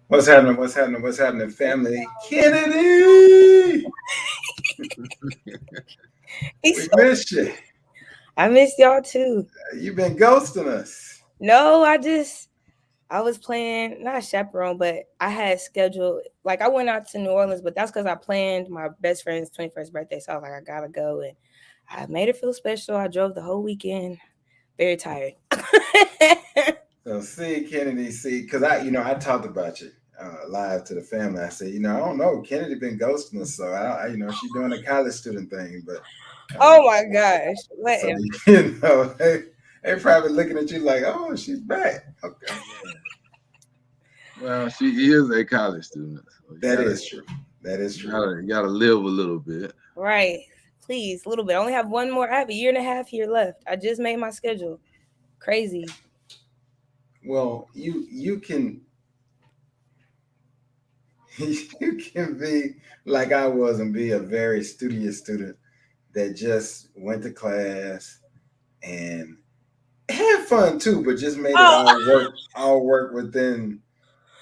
What's happening? What's happening? What's happening, family? Kennedy! We missed you. I missed y'all too. You've been ghosting us. No, I was playing, not chaperone, but I had scheduled, like I went out to New Orleans, but that's because I planned my best friend's 21st birthday. So I was like, I gotta go. And I made it feel special. I drove the whole weekend. Very tired. So see, Kennedy, because I talked about you live to the family. I said, I don't know, Kennedy been ghosting us, so she's doing a college student thing, but oh my gosh. So, they probably looking at you like, oh, she's back. Okay. Well, she is a college student. So that is true. That is true. You gotta live a little bit. Right. Please, a little bit. I only have one more. I have a year and a half here left. I just made my schedule. Crazy. Well, you can be like I was and be a very studious student that just went to class and had fun too, but just made it all work within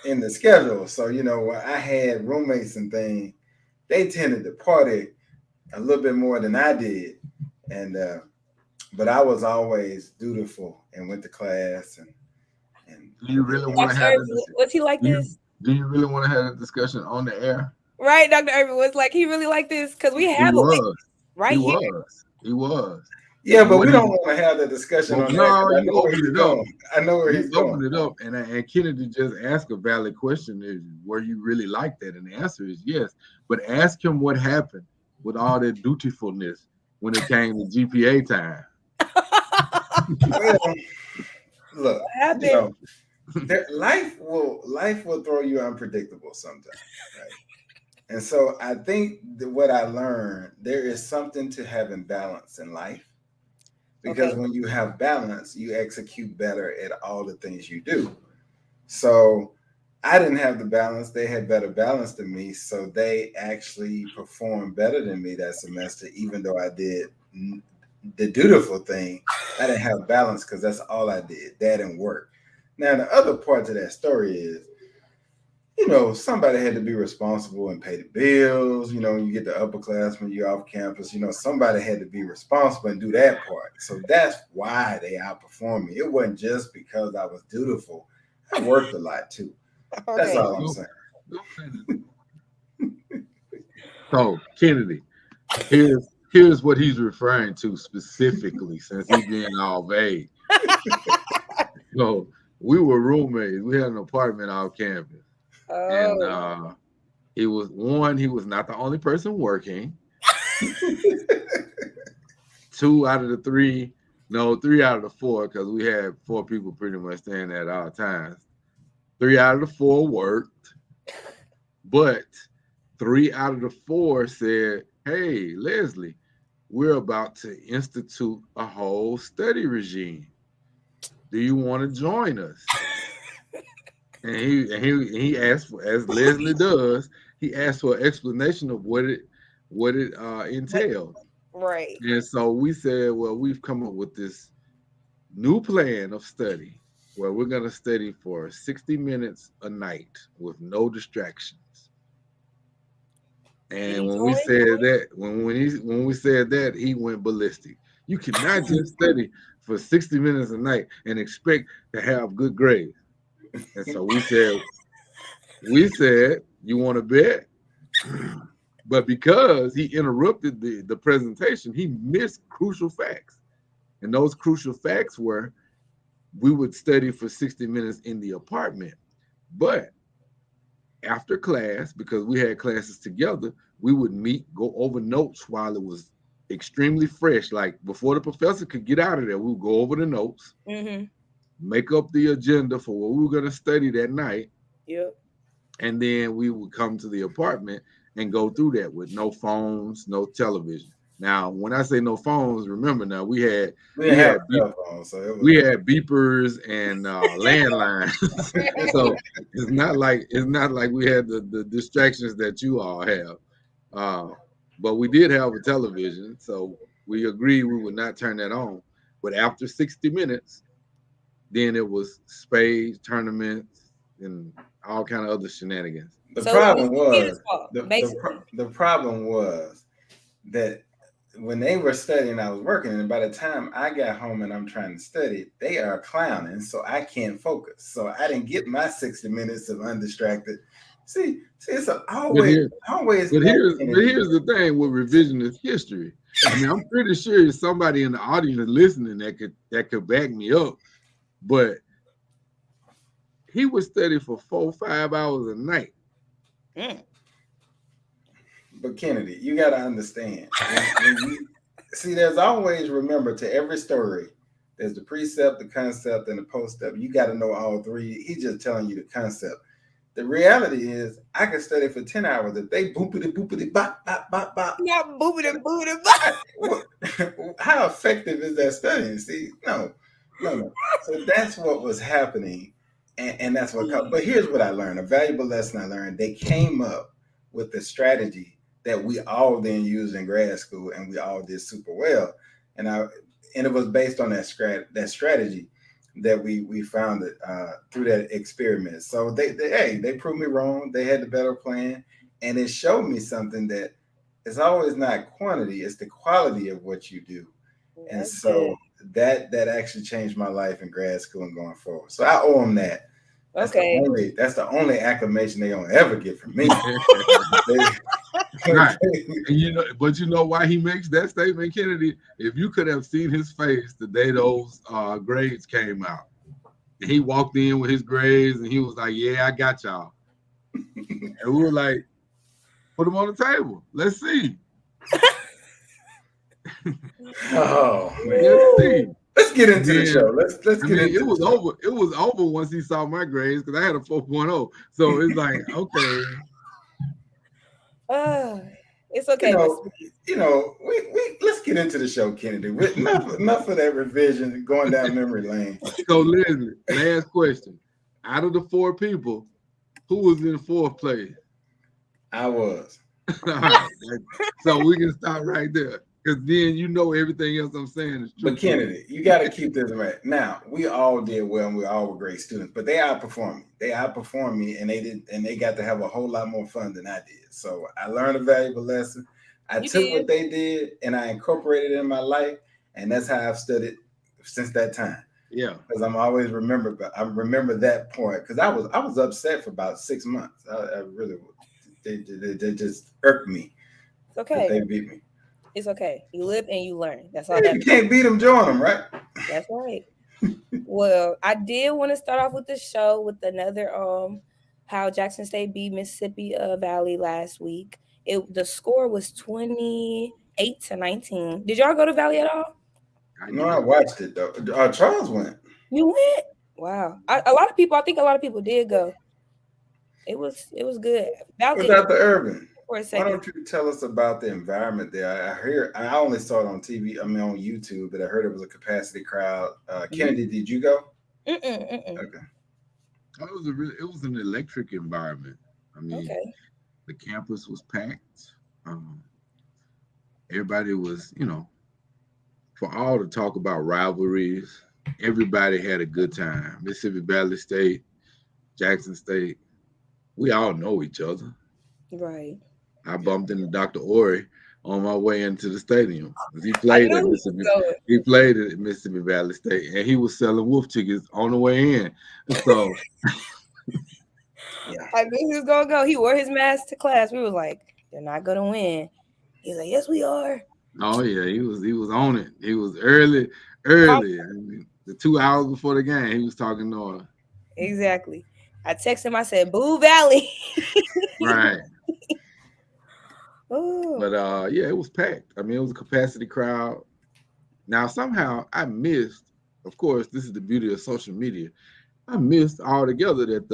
in the schedule. So I had roommates and things. They tended to party a little bit more than I did, and but I was always dutiful and went to class. And do you really want to have was he like this? Do you really want to have a discussion on the air? Right, Dr. Irvin was like, he really like this because we have right he here. He was. Yeah, but we don't want to have the discussion on no, that. I know where he's going. I know where he's going. Opened it up, and Kennedy just asked a valid question: is were you really like that? And the answer is yes. But ask him what happened with all that dutifulness when it came to GPA time. Well, look, what happened? Life will throw you unpredictable sometimes, right? And so I think that what I learned, there is something to having balance in life, because when you have balance, you execute better at all the things you do. So I didn't have the balance. They had better balance than me. So they actually performed better than me that semester, even though I did the dutiful thing. I didn't have balance because that's all I did, that and work. Now, the other part to that story is, somebody had to be responsible and pay the bills. When you get the upper class, when you're off campus, somebody had to be responsible and do that part. So that's why they outperformed me. It wasn't just because I was dutiful. I worked a lot too. That's all I'm saying. So, Kennedy, here's what he's referring to specifically, since he's being all vague. So, we were roommates. We had an apartment off campus. And he was not the only person working. 3 out of the 4, because we had 4 people pretty much staying at all times. 3 out of the 4 worked, but 3 out of the 4 said, "Hey, Leslie, we're about to institute a whole study regime. Do you want to join us?" And he asked for, as Leslie does, he asked for an explanation of what it entailed. Right. And so we said, well, we've come up with this new plan of study where we're going to study for 60 minutes a night with no distractions. And when we said that, when we said that, he went ballistic. You cannot just study for 60 minutes a night and expect to have good grades. And so we said, you want to bet? But because he interrupted the presentation, he missed crucial facts. And those crucial facts were, we would study for 60 minutes in the apartment. But after class, because we had classes together, we would meet, go over notes while it was extremely fresh. Like before the professor could get out of there, we would go over the notes, make up the agenda for what we were going to study that night. Yep. and then we would come to the apartment and go through that with no phones, no television. Now, when I say no phones, remember now we had We didn't have beep, cell phones, so it was we had beepers and landlines. So it's not like we had the distractions that you all have. But we did have a television, so we agreed we would not turn that on. But after 60 minutes, then it was spades, tournaments, and all kind of other shenanigans. the So it problem was Peter's was fault, the, basically. the problem was that when they were studying, I was working, and by the time I got home and I'm trying to study, they are clowning, so I can't focus. So I didn't get my 60 minutes of undistracted. See, it's always but here's the thing with revisionist history. I mean, I'm pretty sure there's somebody in the audience listening that could back me up, but he would study for 4-5 hours a night. But Kennedy, you got to understand. See, there's always, remember, to every story, there's the precept, the concept, and the post-step. You got to know all three. He's just telling you the concept. The reality is, I could study for 10 hours. If they boopity bop bop bop bop, not boopity bop. How effective is that studying? See, no. So that's what was happening, and that's what. But here's what I learned: a valuable lesson I learned. They came up with the strategy that we all then used in grad school, and we all did super well. And it was based on that strategy that we found it through that experiment. So they proved me wrong. They had the better plan, and it showed me something that it's always not quantity; it's the quality of what you do. And so that actually changed my life in grad school and going forward. So I owe them that. That's the only acclamation they're gonna ever get from me. Right. And but you know why he makes that statement, Kennedy? If you could have seen his face the day those grades came out, and he walked in with his grades and he was like, "Yeah, I got y'all," and we were like, "Put them on the table. Let's see." Oh man. Let's see. Let's get into the show. Let's get into it was over. It was over once he saw my grades because I had a 4.0. So it's like, okay. It's okay. We let's get into the show, Kennedy. Enough of that revision going down memory lane. So Leslie, last question. Out of the 4 people, who was in 4th place? I was. All right. So we can stop right there. Because then everything else I'm saying is true. But Kennedy, you got to keep this right. Now, we all did well and we all were great students, but they outperformed me. They outperformed me and they got to have a whole lot more fun than I did. So I learned a valuable lesson. I took what they did and I incorporated it in my life, and that's how I've studied since that time. Yeah. Because I remember that point because I was upset for about 6 months. I really they just irked me. It's okay. They beat me. It's okay. You live and you learn. That's all. You can't beat them, join them, right? That's right. Well, I did want to start off with the show with another how Jackson State beat Mississippi Valley last week. The score was 28-19. Did y'all go to Valley at all? No, I watched it though. Charles went. You went? Wow. I think a lot of people did go. It was good. Valley. Dr. Irvin. For a second. Why don't you tell us about the environment there? I only saw it on TV. I mean, on YouTube, but I heard it was a capacity crowd. Kennedy, did you go? Okay. It was an electric environment. I mean, the campus was packed. Everybody was, for all the talk about rivalries, everybody had a good time. Mississippi Valley State, Jackson State, we all know each other. Right. I bumped into Dr. Ori on my way into the stadium. He played at Mississippi Valley State, and he was selling wolf chickens on the way in. So I knew he was gonna go. He wore his mask to class. We were like, "They're not gonna win." He's like, "Yes, we are." Oh yeah, he was on it. He was early. I mean, the 2 hours before the game, he was talking to her. Exactly. I texted him. I said, "Boo Valley." Right. But it was packed. I mean, it was a capacity crowd. Now, somehow I missed, of course, this is the beauty of social media. I missed altogether that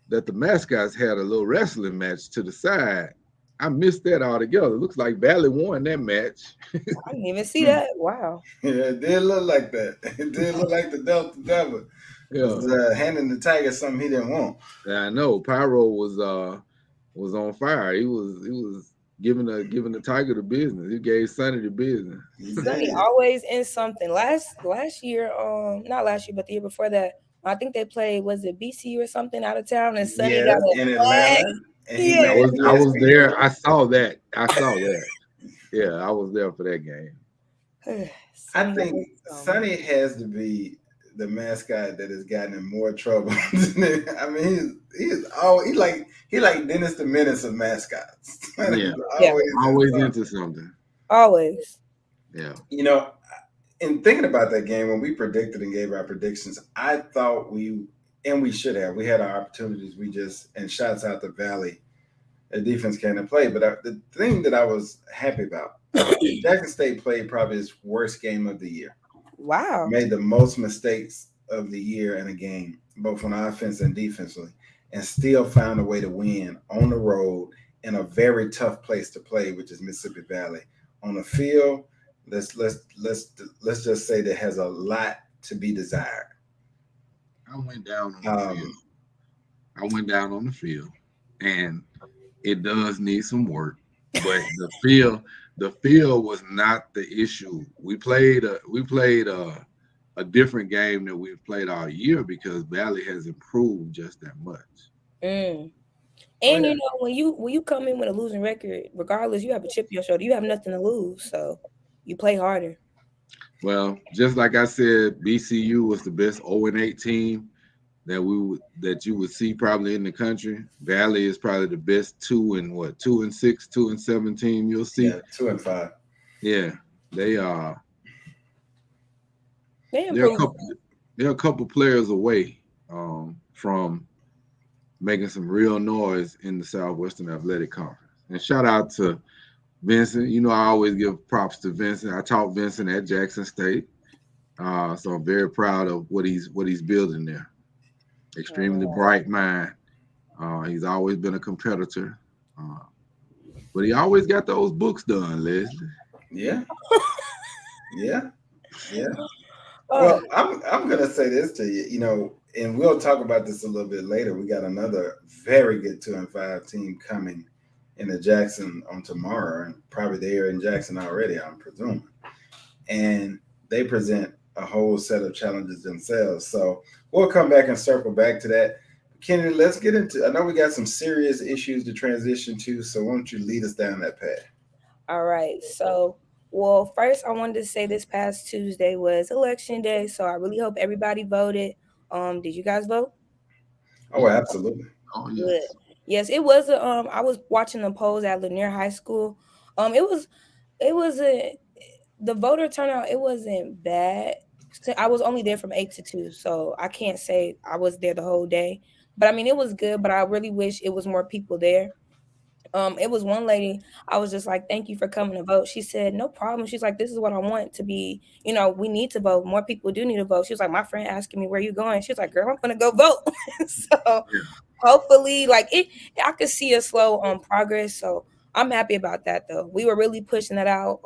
that the mascots had a little wrestling match to the side. I missed that altogether. It looks like Valley won that match. I didn't even see that. Wow. Yeah, it did look like that. It did look like the Delta Devil Yeah, was handing the Tiger something he didn't want. I know. Pyro was on fire. He was giving the Tiger the business. He gave Sonny the business. He Sonny did. always in something. Last year, not last year, but the year before that, I think they played, was it BC or something out of town, and Sonny got Yes, a in flag. Atlanta, and he Yeah. made I was ESPN. there. I saw that. I saw that. Yeah, I was there for that game. I Sonny think always Sonny has to be the mascot that has gotten in more trouble. I mean, he's always he like Dennis the Menace of mascots. Yeah, He's yeah, always in always something. into something. always. Yeah. You know, in thinking about that game when we predicted and gave our predictions, I thought we should have. We had our opportunities. We just and shouts out to Valley. The defense came and play. But the thing that I was happy about, Jackson State played probably its worst game of the year. Wow. Made the most mistakes of the year in a game, both on offense and defensively, and still found a way to win on the road in a very tough place to play, which is Mississippi Valley. On the field, let's just say that has a lot to be desired. I went down on the field. Um, I went down on the field, and it does need some work. But the field was not the issue. We played a different game than we've played all year because Valley has improved just that much. Mm. oh And yeah, you know, when you come in with a losing record, regardless, you have a chip on your shoulder. You have nothing to lose, so you play harder. Well, just like I said, BCU was the best 0-8 team that you would see probably in the country. Valley is probably the best 2-6, 2-7 team you'll see. yeah, 2-5. Yeah, they are. They They're a improved. couple. They're a couple players away from making some real noise in the Southwestern Athletic Conference. And shout out to Vincent. You know, I always give props to Vincent. I taught Vincent at Jackson State, so I'm very proud of what he's building there. Extremely bright mind. He's always been a competitor, uh, but he always got those books done, Leslie. Yeah, yeah, yeah. Oh, Well, I'm gonna say this to you, and we'll talk about this a little bit later. We got another very good 2-5 team coming into Jackson on tomorrow, and probably they're in Jackson already, I'm presuming. And they present a whole set of challenges themselves. So we'll come back and circle back to that. Kennedy, let's get into. I know we got some serious issues to transition to, so why don't you lead us down that path? all right. So, well, first I wanted to say this past Tuesday was election day, so I really hope everybody voted. Did you guys vote? Oh, absolutely. Oh Good. yes. Yes, it was a I was watching the polls at Lanier High School. It was a the voter turnout, it wasn't bad. So I was only there from 8 to 2, so I can't say I was there the whole day. But I mean, it was good. But I really wish it was more people there. It was one lady. I was just like, "Thank you for coming to vote." She said, "No problem." She's like, "This is what I want to be. We need to vote. More people do need to vote." She was like, "My friend asking me where you going." She's like, "Girl, I'm gonna go vote." So Yeah. hopefully, like I could see a slow progress. So I'm happy about that though. We were really pushing that out.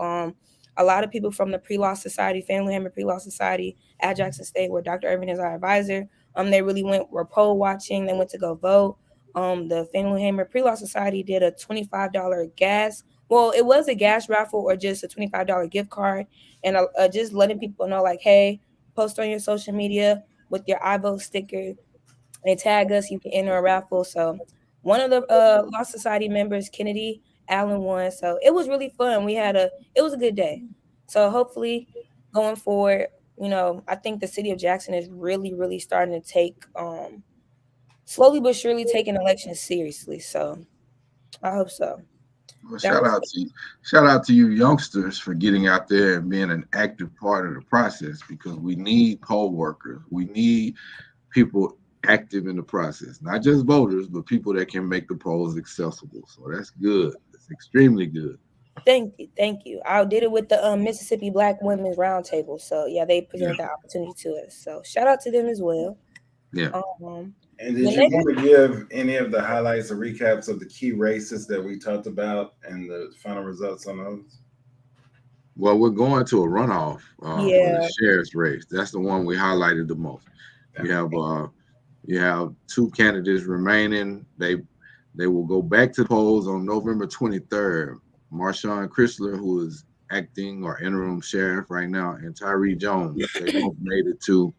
A lot of people from the Pre-Law Society, Family Hammer Pre-Law Society at Jackson State, where Dr. Irvin is our advisor. They really were poll watching. They went to go vote. The Family Hammer Pre-Law Society did a $25 gas. Well, it was a gas raffle or just a $25 gift card, and just letting people know, like, hey, post on your social media with your iVote sticker and tag us. You can enter a raffle. So one of the Law Society members, Kennedy Allen, won. So it was really fun. It was a good day. So hopefully going forward, I think the city of Jackson is really, really starting to take slowly but surely taking elections seriously. So I hope so. Well, That was shout out to you youngsters for getting out there and being an active part of the process because we need poll workers. We need people active in the process, not just voters, but people that can make the polls accessible. So that's good. That's extremely good. Thank you, thank you. I did it with the Mississippi Black Women's Roundtable. So yeah, they Yeah. presented the opportunity to us. So shout out to them as well. Yeah. Um, And did you want to give any of the highlights or recaps of the key races that we talked about and the final results on those? Well, we're going to a runoff for the Yeah. sheriff's race. That's the one we highlighted the most. You have two candidates remaining. They will go back to the polls on November 23rd. Marshawn Chrysler, who is acting or interim sheriff right now, and Tyree Jones. They both made it to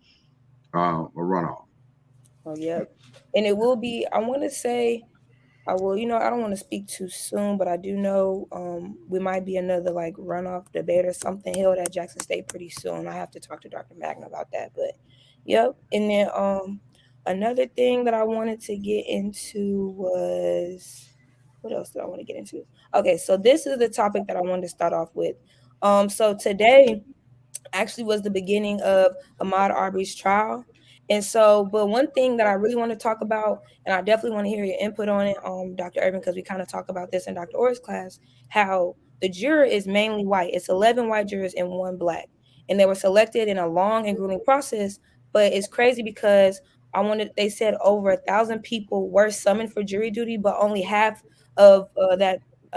a runoff. Oh, yep. And it will be, I want to say, I will, I don't want to speak too soon, but I do know we might be another like runoff debate or something held at Jackson State pretty soon. I have to talk to Dr. Magna about that. But yep. And then another thing that I wanted to get into was, what else did I want to get into? Okay, so this is the topic that I wanted to start off with. So today actually was the beginning of Ahmaud Arbery's trial. And so, but one thing that I really want to talk about, and I definitely want to hear your input on it, Dr. Irvin, because we kind of talk about this in Dr. Orr's class, how the juror is mainly white. It's 11 white jurors and 1 black. And they were selected in a long and grueling process. But it's crazy because they said over 1,000 people were summoned for jury duty, but only half of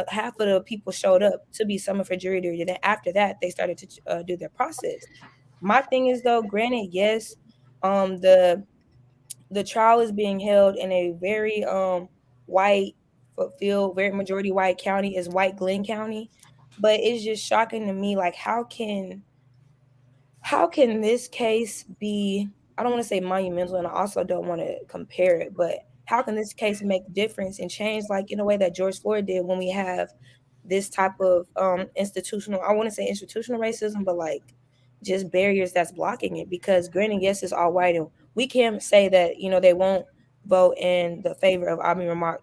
half of the people showed up to be summoned for jury duty. Then after that, they started to do their process. My thing is though, granted, yes, the trial is being held in a very white field, very majority white county is white Glenn County, but it's just shocking to me, like how can this case be, I don't want to say monumental and I also don't want to compare it, but how can this case make difference and change like in a way that George Floyd did when we have this type of institutional, I want to say institutional racism, but like just barriers that's blocking it? Because granted, yes, it's all white and we can't say that, they won't vote in the favor of Ahmaud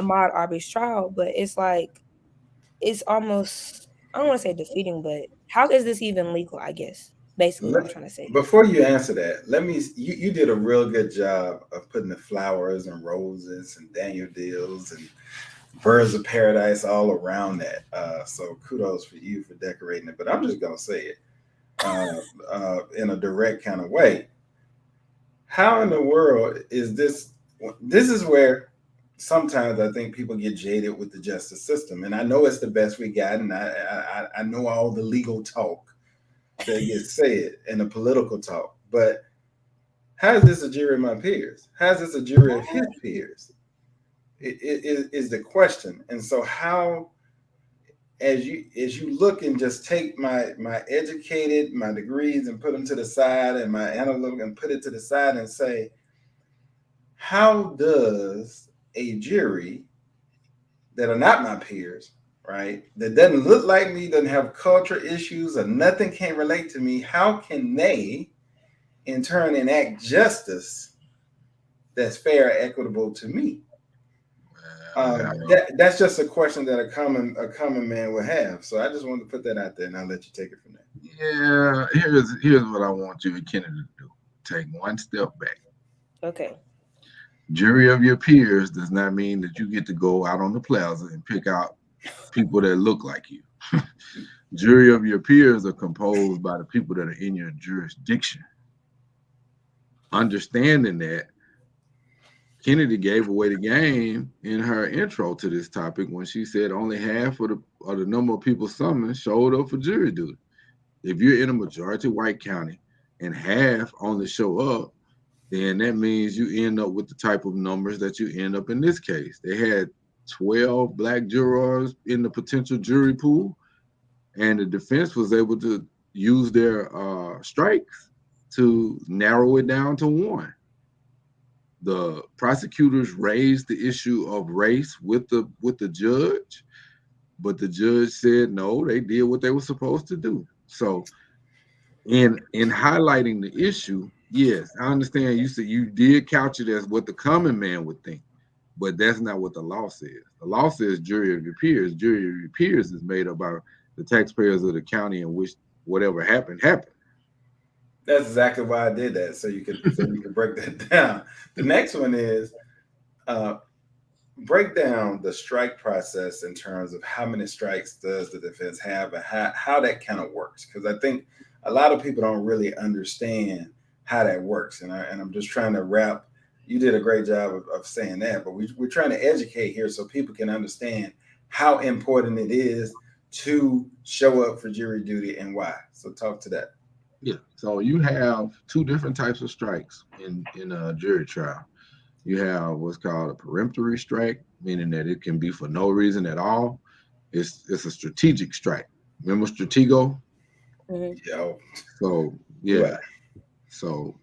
Arbery's trial, but it's like it's almost, I don't want to say defeating, but how is this even legal? I guess basically what I'm trying to say. Before you answer that, you did a real good job of putting the flowers and roses and Daniel Deals and birds of paradise all around that. So kudos for you for decorating it. But I'm just gonna say it in a direct kind of way. How in the world is this? This is where sometimes I think people get jaded with the justice system, and I know it's the best we got, and I know all the legal talk that gets said and the political talk, but how is this a jury of my peers? How is this a jury of his peers? It is the question. And so how, as you look and just take my educated, my degrees and put them to the side and my analytical and put it to the side and say, how does a jury that are not my peers, right, that doesn't look like me, doesn't have culture issues or nothing, can't relate to me, how can they in turn enact justice that's fair, equitable to me? That's just a question that a common man would have. So I just wanted to put that out there, and I'll let you take it from there. Yeah, here's what I want you and Kennedy to do. Take one step back. Okay. Jury of your peers does not mean that you get to go out on the plaza and pick out people that look like you. Jury of your peers are composed by the people that are in your jurisdiction. Understanding that, Kennedy gave away the game in her intro to this topic when she said only half of the number of people summoned showed up for jury duty. If you're in a majority white county and half only show up, then that means you end up with the type of numbers that you end up in this case. They had 12 black jurors in the potential jury pool, and the defense was able to use their strikes to narrow it down to 1. The prosecutors raised the issue of race with the judge, but the judge said no, they did what they were supposed to do. So in highlighting the issue, yes, I understand you said you did couch it as what the common man would think, but that's not what the law says. The law says jury of your peers. Jury of your peers is made up by the taxpayers of the county in which whatever happened. That's exactly why I did that, so you could break that down. The next one is break down the strike process in terms of how many strikes does the defense have and how that kind of works. Because I think a lot of people don't really understand how that works, and I'm just trying to wrap you did a great job of saying that. But we're trying to educate here so people can understand how important it is to show up for jury duty and why. So talk to that. Yeah. So you have two different types of strikes in a jury trial. You have what's called a peremptory strike, meaning that it can be for no reason at all. It's a strategic strike. Remember Stratego? Mm-hmm. Yo, So do yeah. I? So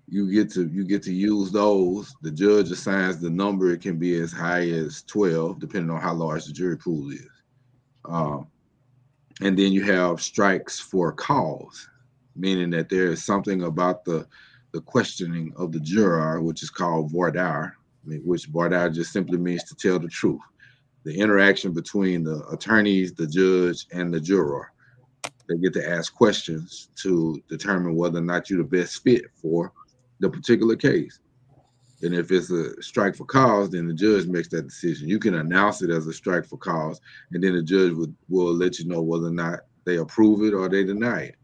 you get to use those. The judge assigns the number. It can be as high as 12, depending on how large the jury pool is. Um, and then you have strikes for cause, meaning that there is something about the questioning of the juror, which is called voir dire, which voir dire just simply means to tell the truth. The interaction between the attorneys, the judge, and the juror. They get to ask questions to determine whether or not you're the best fit for the particular case. And if it's a strike for cause, then the judge makes that decision. You can announce it as a strike for cause, and then the judge will let you know whether or not they approve it or they deny it.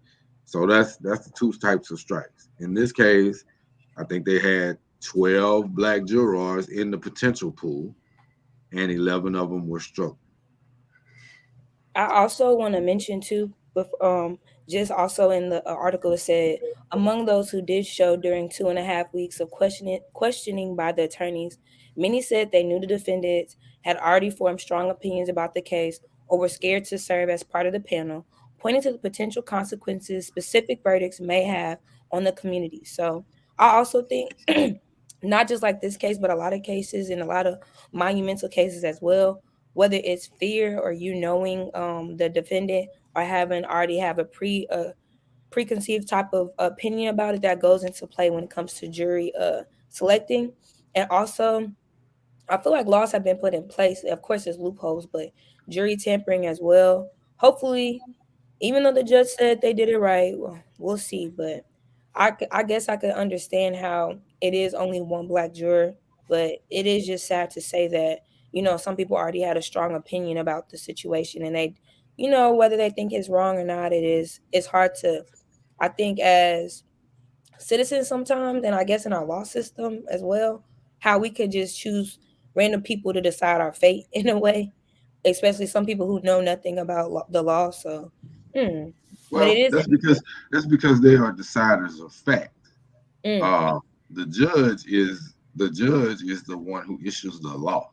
So that's the two types of strikes. In this case, I think they had 12 black jurors in the potential pool, and 11 of them were struck. I also want to mention too, just also in the article it said among those who did show during 2.5 weeks of questioning by the attorneys, many said they knew the defendants, had already formed strong opinions about the case, or were scared to serve as part of the panel, pointing to the potential consequences specific verdicts may have on the community. So I also think not just like this case, but a lot of cases and a lot of monumental cases as well, whether it's fear or you knowing the defendant or having already have a preconceived type of opinion about it, that goes into play when it comes to jury selecting. And also I feel like laws have been put in place. Of course there's loopholes, but jury tampering as well. Hopefully, even though the judge said they did it right, well, we'll see. But I guess I could understand how it is only one black juror, but it is just sad to say that, some people already had a strong opinion about the situation and they, whether they think it's wrong or not, it's hard to, I think, as citizens sometimes, and I guess in our law system as well, how we could just choose random people to decide our fate in a way, especially some people who know nothing about the law. So, hmm. But it Well, is. that's because they are deciders of fact. Mm, Uh, the judge is the one who issues the law.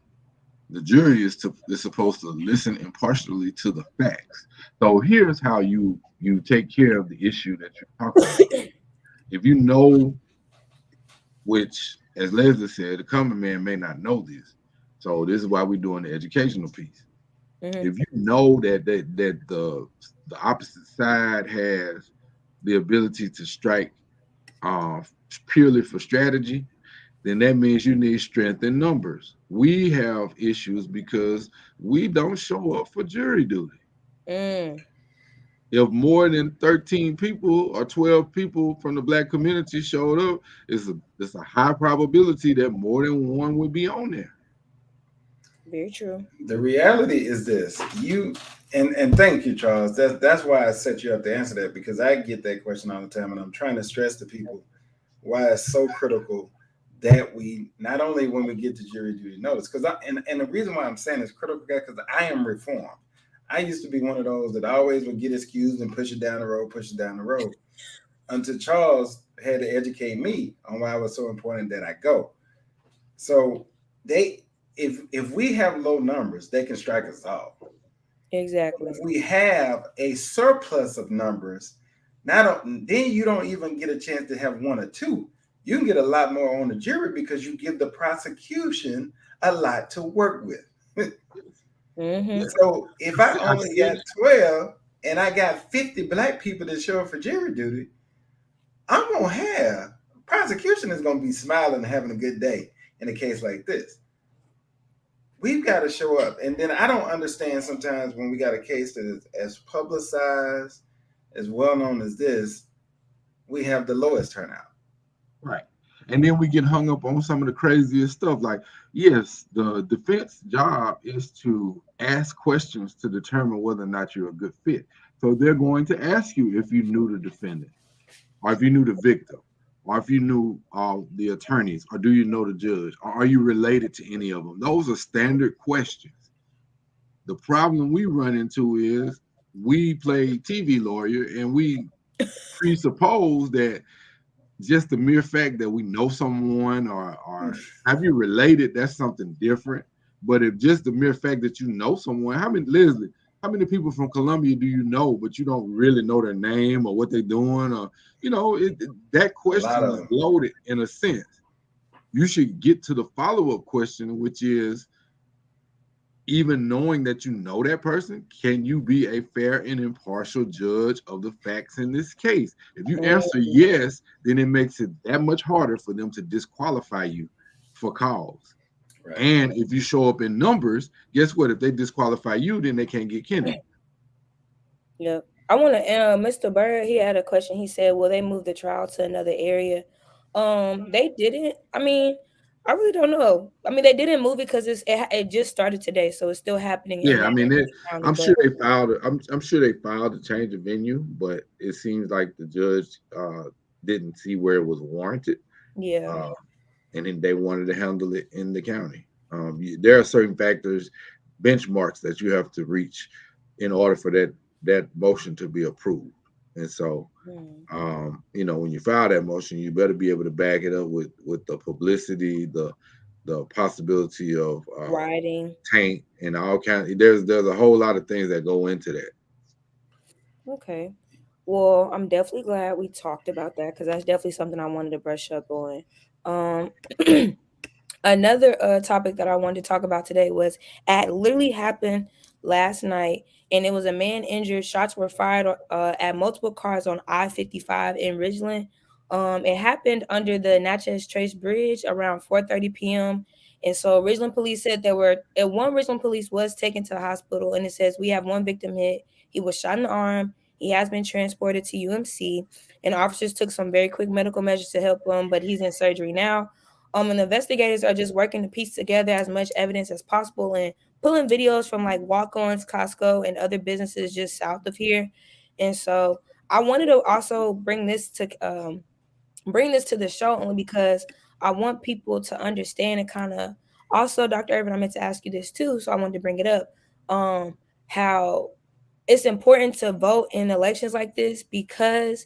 The jury is supposed to listen impartially to the facts. So here's how you take care of the issue that you're talking about. If you know, which as Leslie said, the common man may not know this. So this is why we're doing the educational piece. mm-hmm, If you know that the opposite side has the ability to strike uh, purely for strategy, then that means you need strength in numbers. We have issues because we don't show up for jury duty. mm, If more than 13 people or 12 people from the black community showed up, it's a high probability that more than one would be on there. very true. The reality is this: and thank you, Charles. That's why I set you up to answer that, because I get that question all the time, and I'm trying to stress to people why it's so critical that we not only when we get to jury duty notice, because and the reason why I'm saying it's critical because I am reformed. I used to be one of those that always would get excused and push it down the road, push it down the road, until Charles had to educate me on why it was so important that I go. So they, if we have low numbers, they can strike us off. If Exactly. we have a surplus of numbers, not then you don't even get a chance to have one or two. You can get a lot more on the jury because you give the prosecution a lot to work with. Mm-hmm. So if I I've only seen got 12 and I got 50 black people that show up for jury duty, I'm gonna have prosecution is gonna be smiling and having a good day in a case like this. We've got to show up. And then I don't understand sometimes when we got a case that is as publicized, as well known as this, we have the lowest turnout. right. And then we get hung up on some of the craziest stuff. Like, yes, the defense job is to ask questions to determine whether or not you're a good fit. So they're going to ask you if you knew the defendant or if you knew the victim. or if you knew the attorneys, or do you know the judge, or are you related to any of them? Those are standard questions. The problem we run into is we play TV lawyer and we presuppose that just the mere fact that we know someone or have you related, that's something different. But if just the mere fact that you know someone, how many Leslie, how many people from Columbia do you know, but you don't really know their name or what they're doing, or that A lot question of is them. loaded in a sense. You should get to the follow-up question, which is, even knowing that you know that person, can you be a fair and impartial judge of the facts in this case? If you answer yes, then it makes it that much harder for them to disqualify you for cause. Right. And if you show up in numbers, guess what? If they disqualify you, then they can't get Kennedy. Yep. I want to, Mr. Bird, he had a question. He said, will they move the trial to another area? They didn't. I mean, I really don't know. I mean, they didn't move it because it just started today, so it's still happening in Yeah, I that mean, county. I'm But sure they filed. I'm sure they filed to change the venue, but it seems like the judge didn't see where it was warranted. yeah, Uh, and then they wanted to handle it in the county. There are certain factors, benchmarks that you have to reach in order for that motion to be approved. And so, hmm. when you file that motion, you better be able to back it up with the publicity, the possibility of Writing. taint, and all kind. There's a whole lot of things that go into that. Okay. Well, I'm definitely glad we talked about that because that's definitely something I wanted to brush up on. Um, Another topic that I wanted to talk about today was literally happened last night, and it was a man injured. Shots were fired at multiple cars on I-55 in Ridgeland. It happened under the Natchez Trace Bridge around 4:30 p.m. And so Ridgeland police said there were one Ridgeland police was taken to the hospital, and it says we have one victim hit. He was shot in the arm. He has been transported to UMC, and officers took some very quick medical measures to help him, but he's in surgery now. And the investigators are just working to piece together as much evidence as possible and pulling videos from like walk-ons, Costco, and other businesses just south of here. And so I wanted to also bring this to the show only because I want people to understand and kind of also, Dr. Irvin, I meant to ask you this too, so I wanted to bring it up. How it's important to vote in elections like this because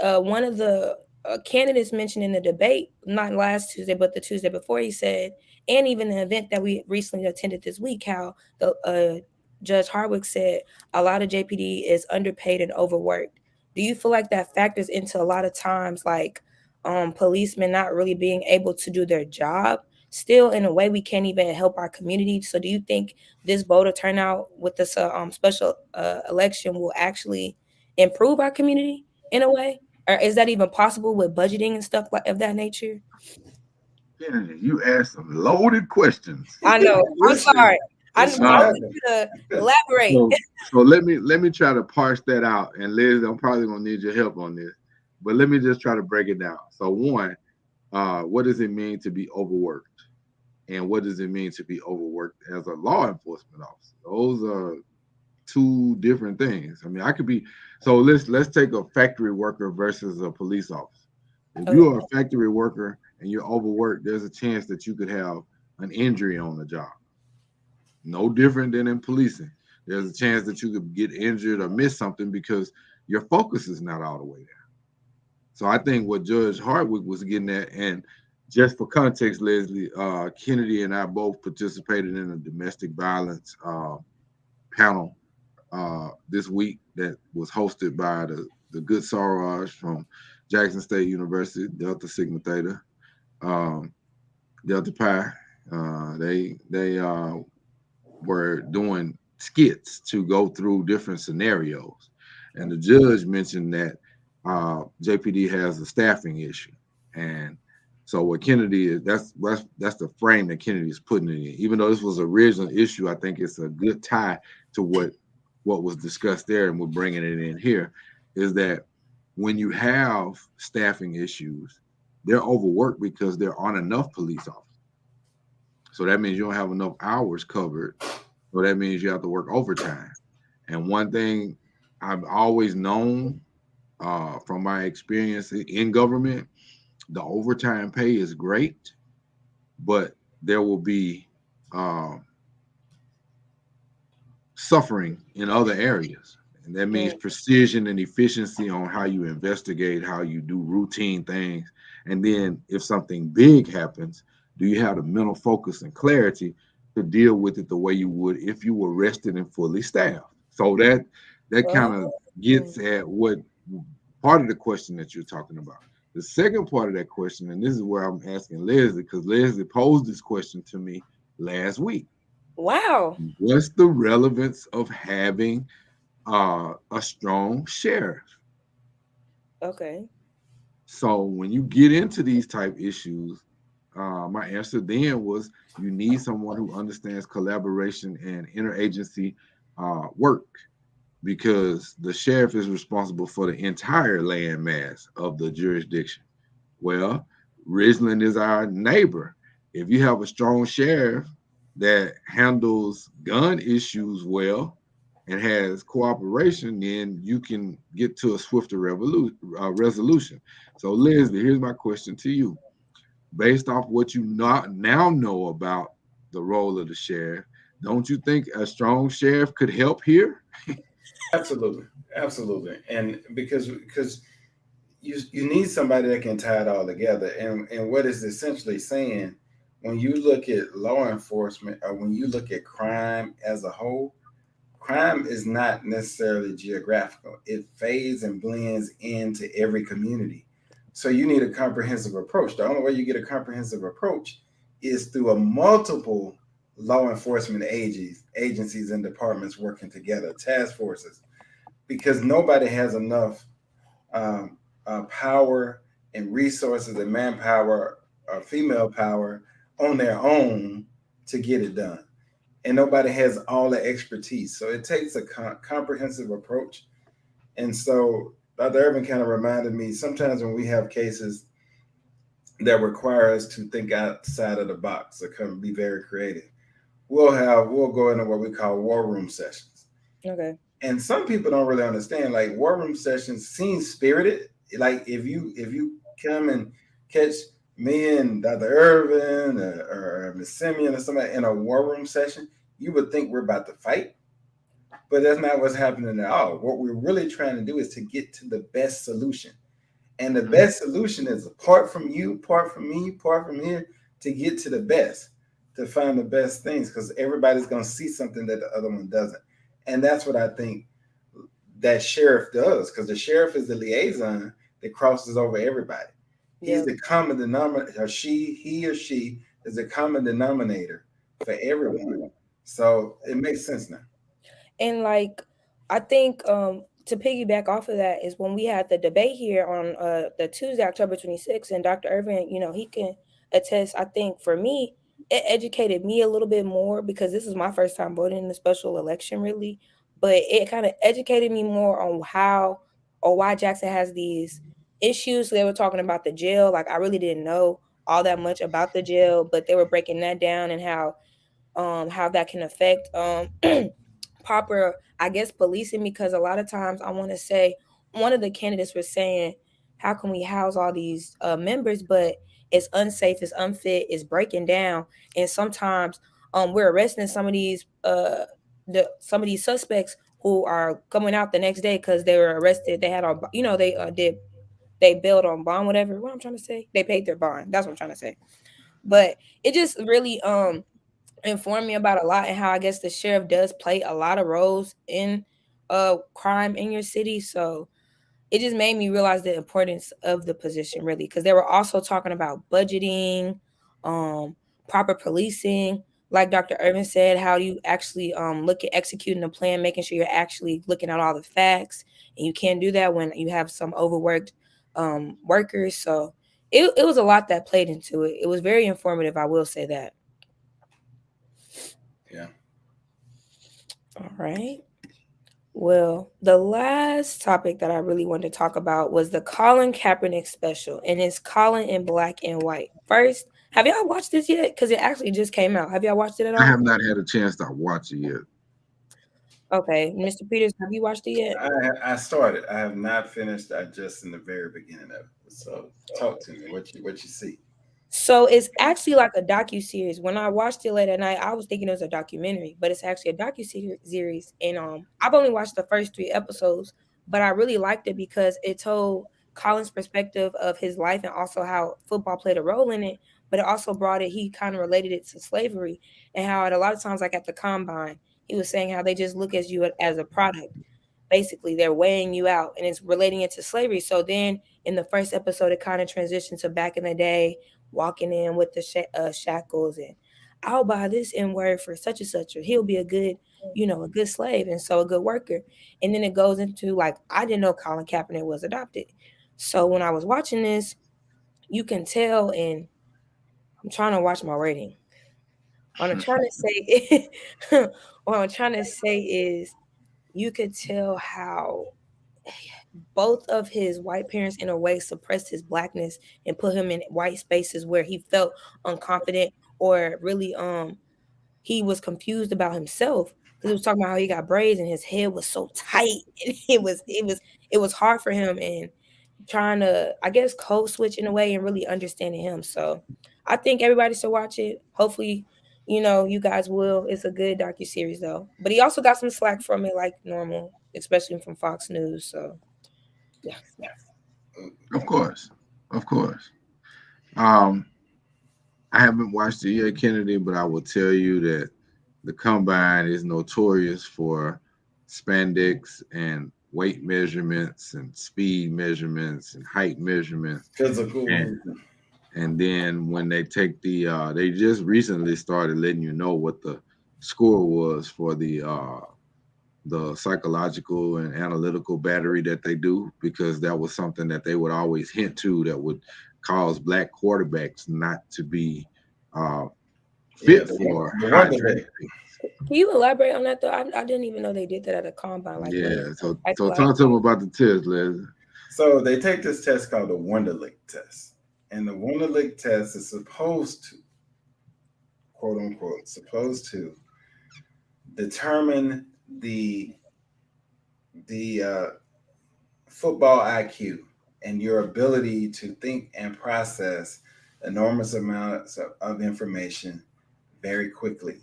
one of the candidates mentioned in the debate, not last Tuesday, but the Tuesday before, he said, and even the event that we recently attended this week, how the Judge Hardwick said a lot of JPD is underpaid and overworked. Do you feel like that factors into a lot of times, like policemen not really being able to do their job? Still, in a way, we can't even help our community. So, do you think this voter turnout with this special election will actually improve our community in a way? Or is that even possible with budgeting and stuff like of that nature? Kennedy, you asked some loaded questions. I know. I'm Listen, sorry. I this want what Um, happened. you to elaborate. so so let me try to parse that out. And Liz, I'm probably gonna need your help on this, but let me just try to break it down. So one, what does it mean to be overworked? And what does it mean to be overworked as a law enforcement officer? Those are two different things. I mean, I could be so let's take a factory worker versus a police officer. If Okay. you are a factory worker and you're overworked, there's a chance that you could have an injury on the job. No different than in policing. There's a chance that you could get injured or miss something because your focus is not all the way there. So I think what Judge Hardwick was getting at, and just for context, Leslie, Kennedy and I both participated in a domestic violence panel this week that was hosted by the good Saraj from Jackson State University, Delta Sigma Theta, um, Delta Pi. They were doing skits to go through different scenarios, and the judge mentioned that JPD has a staffing issue, and so what Kennedy is that's the frame that Kennedy is putting it in. Even though this was an original issue, I think it's a good tie to what was discussed there, and we're bringing it in here. Is that when you have staffing issues, they're overworked because there aren't enough police officers. So that means you don't have enough hours covered. So that means you have to work overtime. And one thing I've always known from my experience in government The overtime pay is great, but there will be um, suffering in other areas. And that means Mm, precision and efficiency on how you investigate, how you do routine things. And then if something big happens, do you have the mental focus and clarity to deal with it the way you would if you were rested and fully staffed? So that kind of oh, gets at what part of the question that you're talking about. The second part of that question, and this is where I'm asking Leslie, because Leslie posed this question to me last week. wow. What's the relevance of having a strong sheriff? Okay. So when you get into these type issues, my answer then was you need someone who understands collaboration and interagency work because the sheriff is responsible for the entire land mass of the jurisdiction. Well, Ridgeland is our neighbor. If you have a strong sheriff that handles gun issues well and has cooperation, then you can get to a swifter resolution. So, Leslie, here's my question to you. Based off what you not now know about the role of the sheriff, don't you think a strong sheriff could help here? Absolutely, absolutely, and because you need somebody that can tie it all together. And what is essentially saying, when you look at law enforcement or when you look at crime as a whole, crime is not necessarily geographical. It fades and blends into every community. So you need a comprehensive approach. The only way you get a comprehensive approach is through a multiple law enforcement agencies and departments working together, task forces, because nobody has enough um, power and resources and manpower or female power on their own to get it done. And nobody has all the expertise. So it takes a comprehensive approach. And so Dr. Irvin kind of reminded me sometimes when we have cases that require us to think outside of the box or come be very creative, we'll go into what we call war room sessions. Okay. And some people don't really understand, like war room sessions seem spirited. Like if you come and catch me and Dr. Irvin or Miss Simeon or somebody in a war room session, you would think we're about to fight, but that's not what's happening at all. What we're really trying to do is to get to the best solution. And the Mhm. best solution is apart from you, apart from me, apart from here, to get to the best, to find the best things, because everybody's going to see something that the other one doesn't. And that's what I think that sheriff does, because the sheriff is the liaison that crosses over everybody. He's Yeah. the common denominator, or he or she is the common denominator for everyone. So it makes sense now. And like I think to piggyback off of that is when we had the debate here on the Tuesday, October 26th, and Dr. Irvin, he can attest, I think for me, it educated me a little bit more because this is my first time voting in the special election really. But it kind of educated me more on how or why Jackson has these issues. They were talking about the jail. Like I really didn't know all that much about the jail, but they were breaking that down and how that can affect proper, I guess, policing, because a lot of times I want to say one of the candidates was saying, how can we house all these members, but it's unsafe, it's unfit, it's breaking down, and sometimes we're arresting some of these suspects who are coming out the next day because they were arrested. They had a they bailed on bond, whatever. What I'm trying to say, they paid their bond. That's what I'm trying to say. But it just really informed me about a lot and how I guess the sheriff does play a lot of roles in crime in your city. So it just made me realize the importance of the position really, because they were also talking about budgeting, um, proper policing. Like Dr. Irvin said, how do you actually look at executing a plan, making sure you're actually looking at all the facts, and you can't do that when you have some overworked workers. So it was a lot that played into it. It was very informative, I will say that. Yeah. All right. Well, the last topic that I really wanted to talk about was the Colin Kaepernick special, and it's Colin in black and white. First, have y'all watched this yet? Because it actually just came out. Have y'all watched it at I all? have not had a chance to watch it yet. Okay, Mr. Peters, have you watched it yet? I started. I have not finished. I just in the very beginning of it. So talk to me. What you see? So it's actually like a docu series. When I watched it late at night, I was thinking it was a documentary, but it's actually a docu series. And I've only watched the first 3 episodes, but I really liked it because it told Colin's perspective of his life and also how football played a role in it. But it also brought it. He kind of related it to slavery and how at a lot of times, like at the combine, he was saying how they just look at you as a product. Basically, they're weighing you out, and it's relating it to slavery. So then, in the first episode, it kind of transitioned to back in the day walking in with the shackles and I'll buy this N word for such and such, or he'll be a good, a good slave and so a good worker. And then it goes into like I didn't know Colin Kaepernick was adopted. So when I was watching this, you can tell, and I'm trying to watch my rating. What I'm trying to say, what I'm trying to say is, you could tell how both of his white parents in a way suppressed his blackness and put him in white spaces where he felt unconfident or really he was confused about himself because he was talking about how he got braids and his head was so tight and it was hard for him and trying to I guess code switch in a way and really understanding him. So I think everybody should watch it. Hopefully, you guys will. It's a good docu series though. But he also got some slack from it like normal, especially from Fox News. So yeah. Of course, of course. Um, I haven't watched the year Kennedy, but I will tell you that the combine is notorious for spandex and weight measurements and speed measurements and height measurements. Physical And movement. and then when they take they just recently started letting you know what the score was for the psychological and analytical battery that they do, because that was something that they would always hint to that would cause black quarterbacks not to be uh, Yeah, fit for the high wonder draft leg. picks. Can you elaborate on that though? I didn't even know they did that at a combine. Like what Yeah, so talk to them psychological? about the test, Leslie. So they take this test called the Wonderlic test, and the Wonderlic test is supposed to, quote unquote, supposed to determine the football IQ and your ability to think and process enormous amounts of information very quickly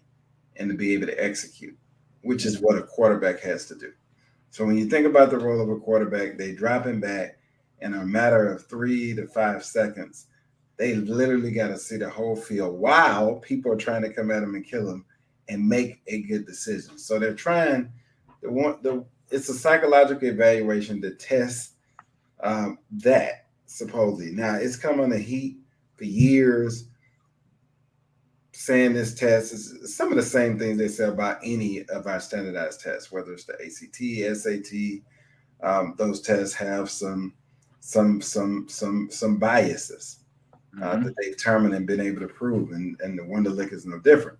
and to be able to execute, which is what a quarterback has to do. So when you think about the role of a quarterback, they drop him back in a matter of 3 to 5 seconds. They literally got to see the whole field while people are trying to come at him and kill him and make a good decision. So they're trying the it's a psychological evaluation to test that supposedly. Now it's come on the heat for years saying this test is some of the same things they say about any of our standardized tests, whether it's the ACT, SAT. Those tests have some biases Mm-hmm. that they've determined and been able to prove, and the Wonderlic is no different.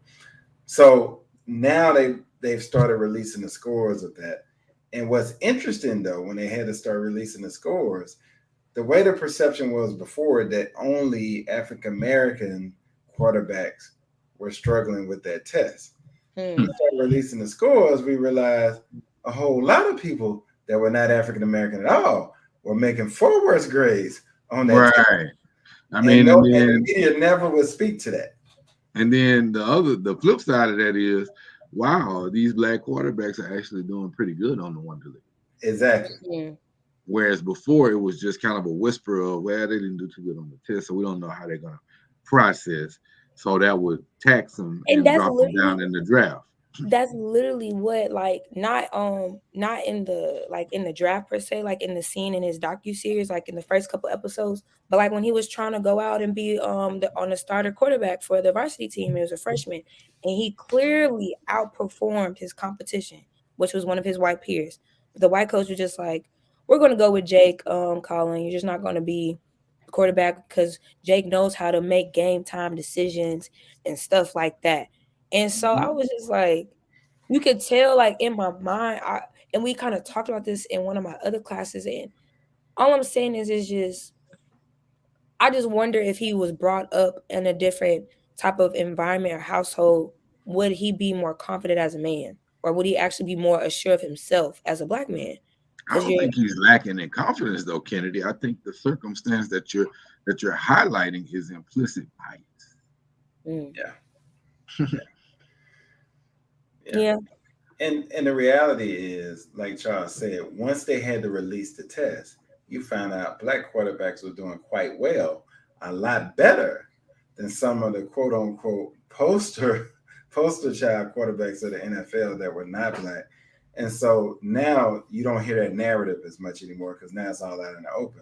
So now they've started releasing the scores of that. And what's interesting though, when they had to start releasing the scores, the way the perception was before that only African American quarterbacks were struggling with that test. Hmm. Started releasing the scores, we realized a whole lot of people that were not African American at all were making far worse grades on that test. Right. I And mean, and the then media never would speak to that. the flip side of that is, wow, these black quarterbacks are actually doing pretty good on the Wonder League. Exactly. Hmm. Whereas before it was just kind of a whisper of, well, they didn't do too good on the test, so we don't know how they're gonna process. So that would tax them And and drop them down in the draft. that's literally what like not in the like in the draft per se, like in the scene in his docu series, like in the first couple episodes, but like when he was trying to go out and be on the starter quarterback for the varsity team, he was a freshman, and he clearly outperformed his competition, which was one of his white peers. But the white coach was just like, we're gonna go with Jake, Colin. You're just not gonna be quarterback because Jake knows how to make game time decisions and stuff like that. And so I Mhm. was just like, you could tell, like in my mind, and we kind of talked about this in one of my other classes. And all I'm saying is just, I just wonder if he was brought up in a different type of environment or household, would he be more confident as a man? or would he actually be more assured of himself as a black man? I don't think he's lacking in confidence, though, Kennedy. I think the circumstance that you're highlighting is implicit bias. Yeah. And the reality is, like Charles said, once they had to release the test, you found out black quarterbacks were doing quite well, a lot better than some of the quote unquote poster child quarterbacks of the NFL that were not black. And so now you don't hear that narrative as much anymore because now it's all out in the open.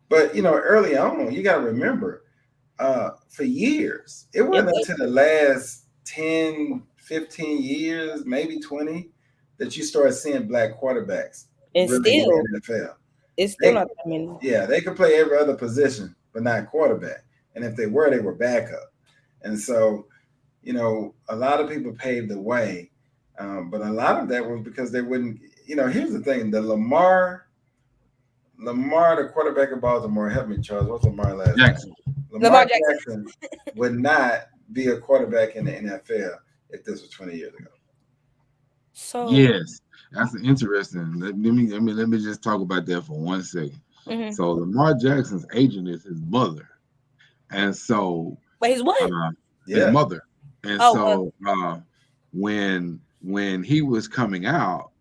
But early on, you got to remember, for years, it wasn't until the last 10, 15 years, maybe 20, that you start seeing black quarterbacks and really still in the NFL. It's still not that many. Yeah, they could play every other position, but not quarterback. And if they were backup. And so, a lot of people paved the way. But a lot of that was because they wouldn't, here's the thing, the Lamar, the quarterback of Baltimore, help me, Charles, what's Lamar last Jackson. name? Lamar Jackson would not be a quarterback in the NFL if this was 20 years ago. So yes, that's interesting. Let me just talk about that for 1 second. Mm-hmm. So Lamar Jackson's agent is his mother, and so his what? His mother, and when he was coming out,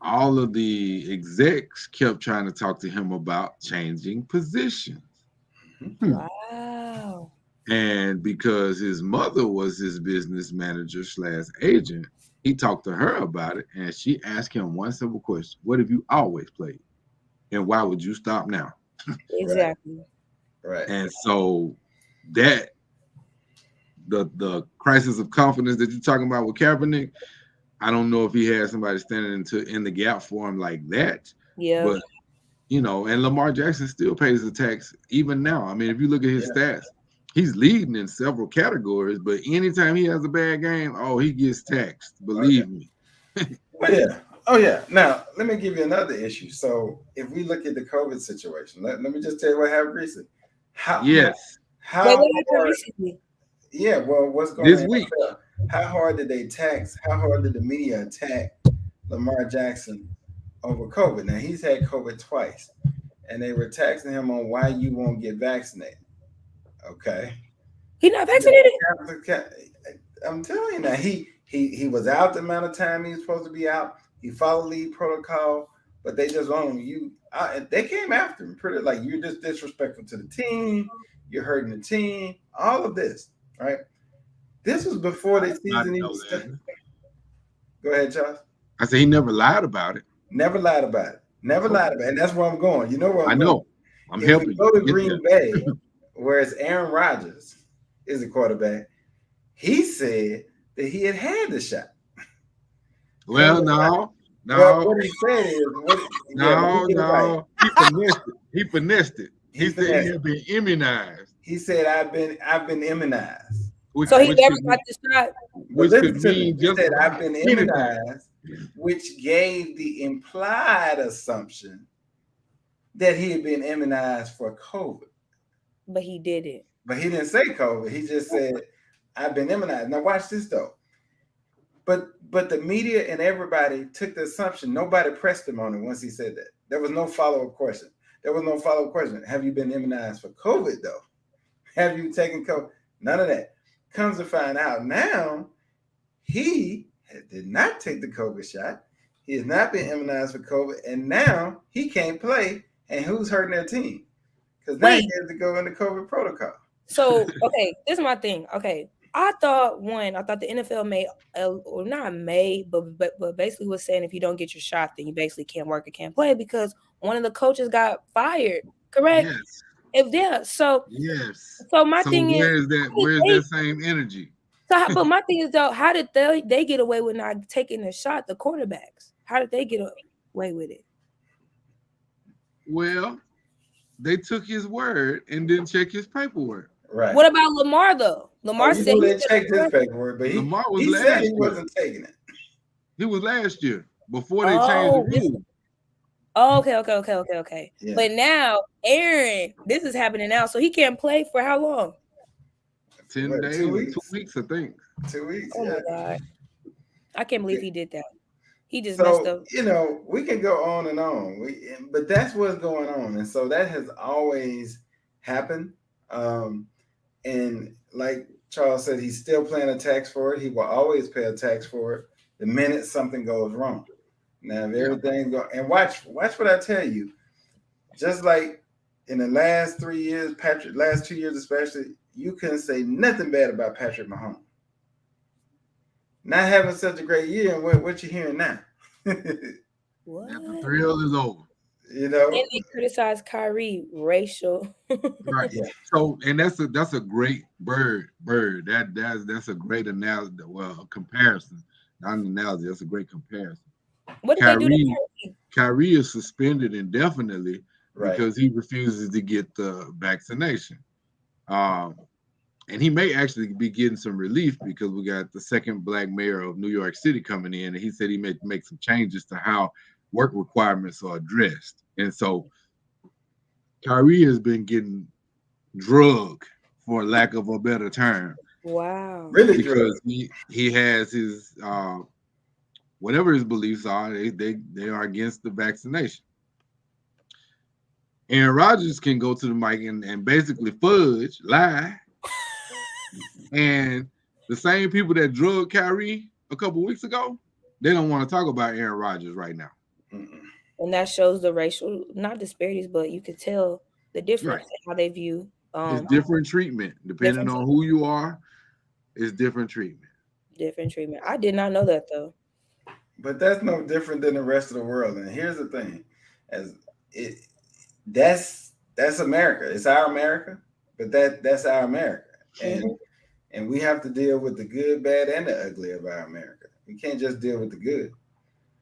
all of the execs kept trying to talk to him about changing positions. Wow. And because his mother was his business manager / agent, he talked to her about it, and she asked him one simple question: "What have you always played, and why would you stop now?" Exactly. Right. And so that the crisis of confidence that you're talking about with Kaepernick, I don't know if he had somebody standing in the gap for him like that. Yeah. But and Lamar Jackson still pays the tax even now. I mean, if you look at his stats, he's leading in several categories, but anytime he has a bad game, he gets taxed. Believe me. Oh yeah. Now let me give you another issue. So if we look at the COVID situation, let me just tell you what happened recently. Wait, what happened recently? Yeah, well, what's going on this week? How hard did the media attack Lamar Jackson over COVID? Now he's had COVID twice, and they were taxing him on why you won't get vaccinated. Okay, he not vaccinated. I'm telling you now, he was out the amount of time he was supposed to be out. He followed lead protocol, but they just own you. They came after him pretty like you're just disrespectful to the team. You're hurting the team. All of this, right? This was before the season even started. Go ahead, Charles. I said he never lied about it. Never lied about it. Never lied about it. And that's where I'm going. You know where I'm going. I'm helping you. Go to Green Bay, whereas Aaron Rodgers is a quarterback. He said that he had the shot. Well, no. Well, what he said is, he finessed it. He said he had been immunized. He said, "I've been immunized." So he never got the shot. Which could mean he said, "I've been immunized," which gave the implied assumption that he had been immunized for COVID. But he didn't. But he didn't say COVID. He just said, "I've been immunized." Now watch this though. But the media and everybody took the assumption. Nobody pressed him on it once he said that. There was no follow-up question. Have you been immunized for COVID though? Have you taken COVID? None of that. Comes to find out now, he did not take the COVID shot. He has not been immunized for COVID, and now he can't play. And who's hurting their team? Because now he has to go in the COVID protocol. So, okay, this is my thing. Okay, I thought the NFL but basically was saying if you don't get your shot, then you basically can't work or can't play because one of the coaches got fired. Correct? Yes. So my thing is, where's that same energy? But my thing is though, how did they get away with not taking the shot? The quarterbacks, how did they get away with it? Well, they took his word and didn't check his paperwork. Right. What about Lamar though? Lamar said they checked his paperwork, but he said he wasn't taking it. He was last year before they changed the rule. Oh, okay. Yeah. But now, Aaron, this is happening now, so he can't play for how long? 10 days, 2 weeks, I think. 2 weeks. Oh my God. I can't believe he did that. He just messed So, up. we can go on and on. But that's what's going on. And so that has always happened. And like Charles said, he's still paying a tax for it. He will always pay a tax for it the minute something goes wrong. Now, if everything go and watch what I tell you. Just like in the last 3 years, last 2 years especially, you couldn't say nothing bad about Patrick Mahomes. Not having such a great year, and what you hearing now? What? The thrill is over. You know, And they criticize Kyrie racial. Right. Yeah. So, and that's a great bird. That's a great analogy. Well, a comparison, not an analogy. That's a great comparison. What did they do to Kyrie, Kyrie? Kyrie is suspended indefinitely Right. because he refuses to get the vaccination. And he may actually be getting some relief because we got the second black mayor of New York City coming in, and he said he may make some changes to how work requirements are addressed. And so Kyrie has been getting drugged, for lack of a better term. Wow. Really because he has his whatever his beliefs are, they are against the vaccination. Aaron Rodgers can go to the mic and basically lie. And the same people that drugged Kyrie a couple weeks ago, they don't want to talk about Aaron Rodgers right now. And that shows the racial, not disparities, but you could tell the difference in how they view. It's different treatment depending on who you are. It's different treatment. Different treatment. I did not know that though. But that's no different than the rest of the world. And here's the thing, that's America. It's our America, but that's our America, and we have to deal with the good, bad, and the ugly of our America. We can't just deal with the good.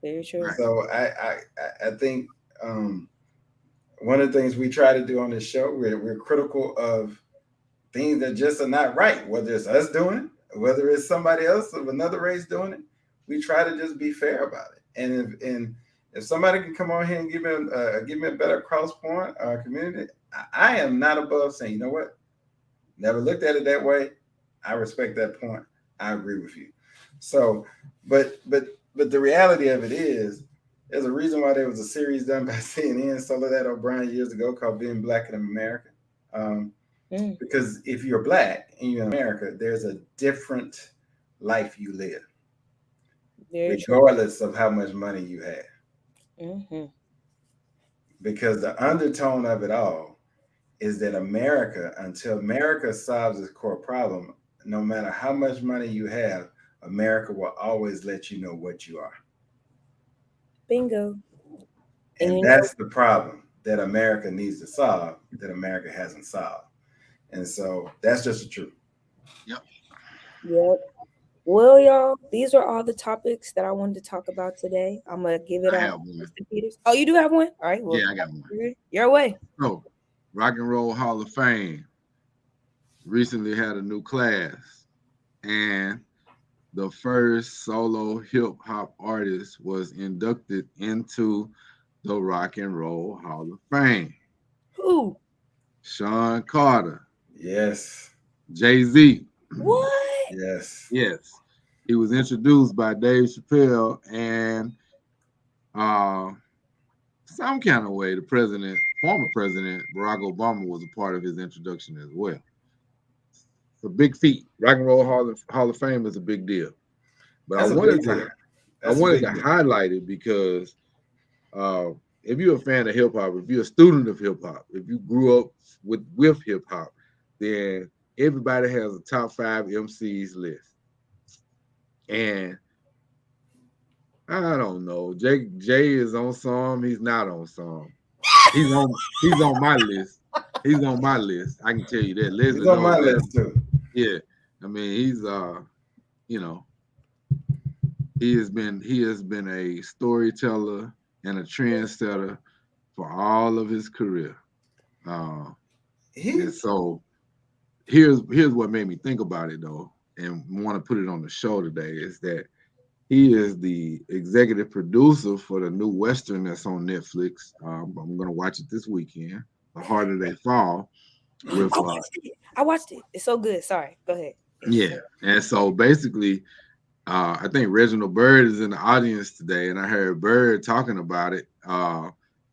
Very true. So I think one of the things we try to do on this show, we're critical of things that just are not right, whether it's us doing it, whether it's somebody else of another race doing it. We try to just be fair about it. And if somebody can come on here and give me a better cross point community, I am not above saying, you know what? Never looked at it that way. I respect that point. I agree with you. So, but the reality of it is, there's a reason why there was a series done by CNN, Soledad O'Brien, years ago called "Being Black in America." Because if you're Black and you're in America, there's a different life you live. Regardless of how much money you have. Because the undertone of it all is that America, until America solves its core problem, no matter how much money you have, America will always let you know what you are. Bingo. And that's the problem that America needs to solve, that America hasn't solved. And so that's just the truth. Yep. Well, y'all, these are all the topics that I wanted to talk about today. I'm going to give it out. Mr. Peters. Oh, you do have one? All right. Well, yeah, I got one. Your way. So, Rock and Roll Hall of Fame recently had a new class, and the first solo hip hop artist was inducted into the Rock and Roll Hall of Fame. Who? Sean Carter. Yes. Jay-Z. What? Yes. Yes. He was introduced by Dave Chappelle, and some kind of way, the former president, Barack Obama, was a part of his introduction as well. It's a big feat. Rock and Roll Hall of Fame is a big deal. But I wanted to highlight it because if you're a fan of hip hop, if you're a student of hip hop, if you grew up with hip hop, then everybody has a top 5 MCs list. And I don't know. Jay is on some. He's not on some. He's on my list. He's on my list. I can tell you that. Leslie he's on my list too. Yeah, I mean he's he has been a storyteller and a trendsetter for all of his career. And so here's what made me think about it though, and want to put it on the show today is that he is the executive producer for the new Western that's on Netflix. I'm going to watch it this weekend, The Harder They Fall. I watched it. It's so good. Sorry. Go ahead. Yeah. And so basically, I think Reginald Bird is in the audience today, and I heard Bird talking about it.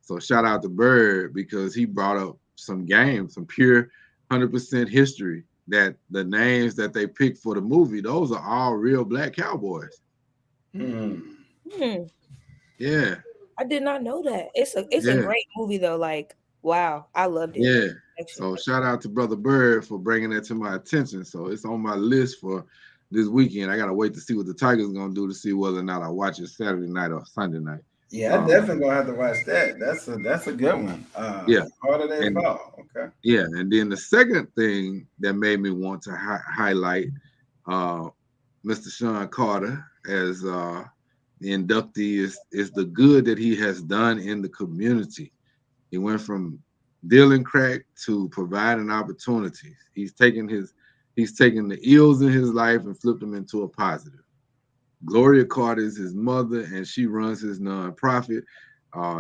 So shout out to Bird because he brought up some games, some pure 100% history. That the names that they picked for the movie, those are all real black cowboys. Yeah, I did not know that. It's a yeah, great movie though. Like, wow, I loved it. yeah. Actually. So shout out to Brother Bird for bringing that to my attention. So it's on my list for this weekend. I gotta wait to see what the Tigers gonna do to see whether or not I watch it Saturday night or Sunday night. Yeah, I definitely gonna have to watch that. That's a good one. Yeah, Harder Than and Fall. Okay. yeah, and then the second thing that made me want to highlight uh, Mr. Sean Carter as the inductee is the good that he has done in the community. He went from dealing crack to providing opportunities. He's taken the ills in his life and flipped them into a positive. Gloria Carter is his mother, and she runs his nonprofit.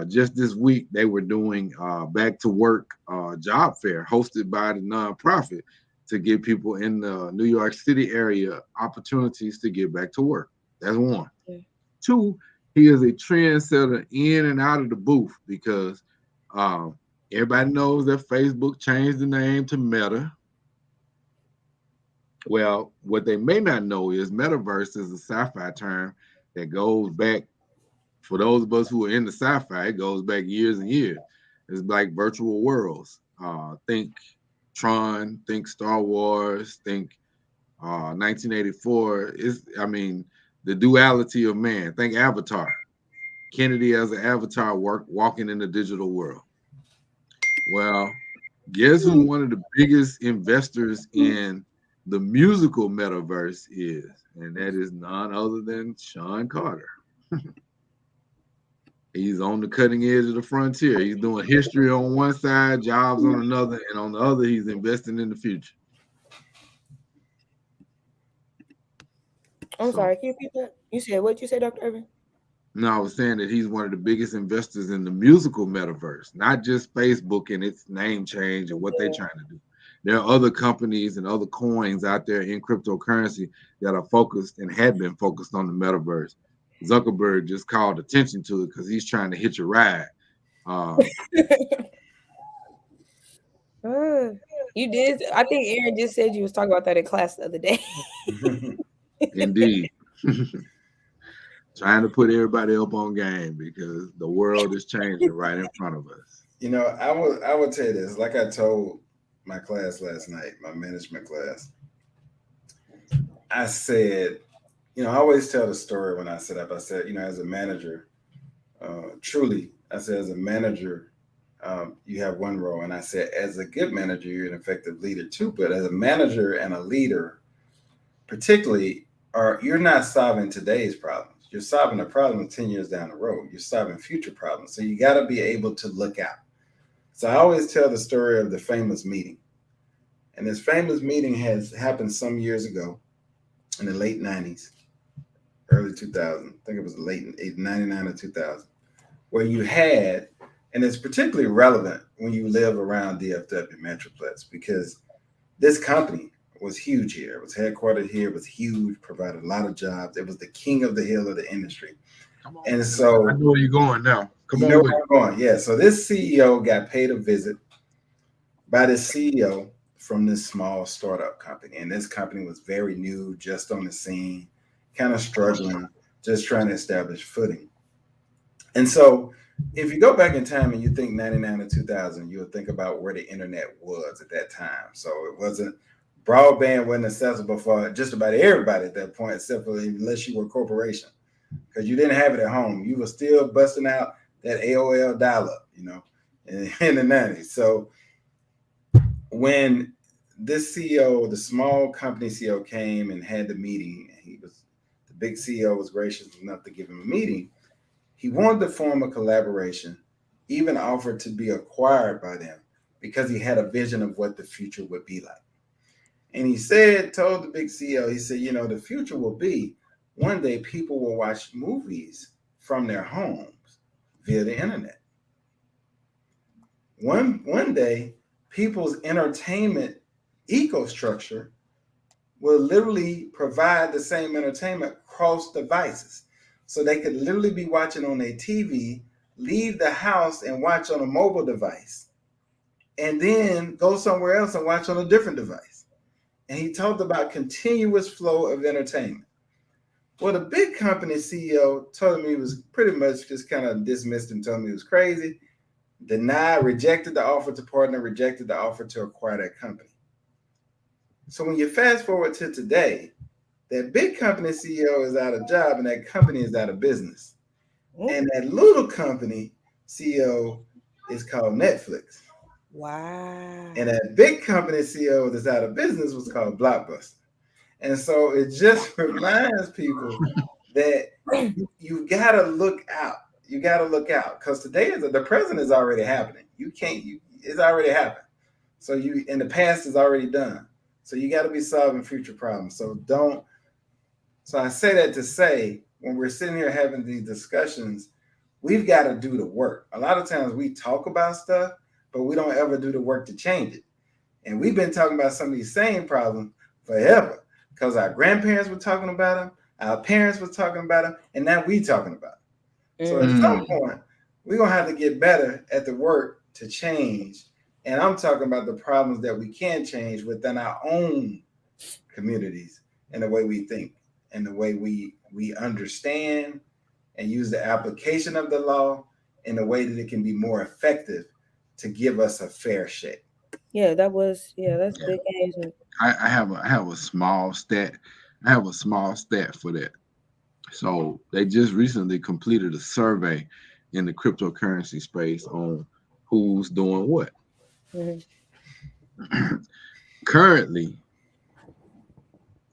Just this week, they were doing back to work job fair hosted by the nonprofit to give people in the New York City area opportunities to get back to work. That's one. Two, he is a trendsetter in and out of the booth because um, everybody knows that Facebook changed the name to Meta. Well, what they may not know is metaverse is a sci-fi term that goes back, for those of us who are in the sci-fi, it goes back years and years. It's like virtual worlds. Think Tron, think Star Wars, think 1984. I mean, the duality of man. Think Avatar. Kennedy as an avatar walking in the digital world. Well, guess who one of the biggest investors in the musical metaverse is? And that is none other than Sean Carter. He's on the cutting edge of the frontier. He's doing history on one side, jobs on another, and on the other, he's investing in the future. I'm sorry, can you repeat that? You said what you said, Dr. Irvin? No, I was saying that he's one of the biggest investors in the musical metaverse, not just Facebook and its name change and what they're trying to do. There are other companies and other coins out there in cryptocurrency that are focused and had been focused on the metaverse. Zuckerberg just called attention to it because he's trying to hitch a ride. You did. I think Aaron just said you was talking about that in class the other day. Indeed. Trying to put everybody up on game because the world is changing right in front of us. You know, I would tell you this, like I told my class last night, my management class. I said, you know, I always tell the story when I set up. I said, you know, as a manager, truly, I said, as a manager, you have one role. And I said, as a good manager, you're an effective leader too. But as a manager and a leader, particularly, you're not solving today's problems. You're solving a problem 10 years down the road. You're solving future problems. So you got to be able to look out. So I always tell the story of the famous meeting. And this famous meeting has happened some years ago in the late 90s, early 2000. I think it was late 99 or 2000, where you had, and it's particularly relevant when you live around DFW Metroplex, because this company was huge here. It was headquartered here. It was huge, provided a lot of jobs. It was the king of the hill of the industry. And so I know where you're going now. Come on, where I'm going. Yeah. So this CEO got paid a visit by the CEO from this small startup company. And this company was very new, just on the scene, kind of struggling, just trying to establish footing. And so if you go back in time and you think 99 to 2000, you'll think about where the internet was at that time. So it wasn't, broadband wasn't accessible for just about everybody at that point, except for unless you were a corporation, because you didn't have it at home. You were still busting out that AOL dial-up, you know, in the 90s. So when this CEO, the small company CEO, came and had the meeting, the big CEO was gracious enough to give him a meeting. He wanted to form a collaboration, even offered to be acquired by them because he had a vision of what the future would be like. And he told the big CEO, he said, you know, the future will be one day people will watch movies from their homes via the internet. One day, people's entertainment ecostructure will literally provide the same entertainment cross devices. So they could literally be watching on their TV, leave the house and watch on a mobile device, and then go somewhere else and watch on a different device. And he talked about continuous flow of entertainment. Well, the big company CEO told me he was pretty much just kind of dismissed him, told me he was crazy, denied, rejected the offer to partner, rejected the offer to acquire that company. So when you fast forward to today, that big company CEO is out of job and that company is out of business. And that little company CEO is called Netflix. Wow. And that big company CEO that's out of business was called Blockbuster. And so it just reminds people that you got to look out. You got to look out because today is the present is already happening. It's already happened. So in the past is already done. So you got to be solving future problems. So I say that to say when we're sitting here having these discussions, we've got to do the work. A lot of times we talk about stuff, but we don't ever do the work to change it. And we've been talking about some of these same problems forever because our grandparents were talking about them, our parents were talking about them, and now we talking about them. So at some point, we're going to have to get better at the work to change. And I'm talking about the problems that we can change within our own communities and the way we think and the way we understand and use the application of the law in a way that it can be more effective to give us a fair shake. Yeah, that's big engagement. I have a small stat. I have a small stat for that. So they just recently completed a survey in the cryptocurrency space on who's doing what. Mm-hmm. Currently,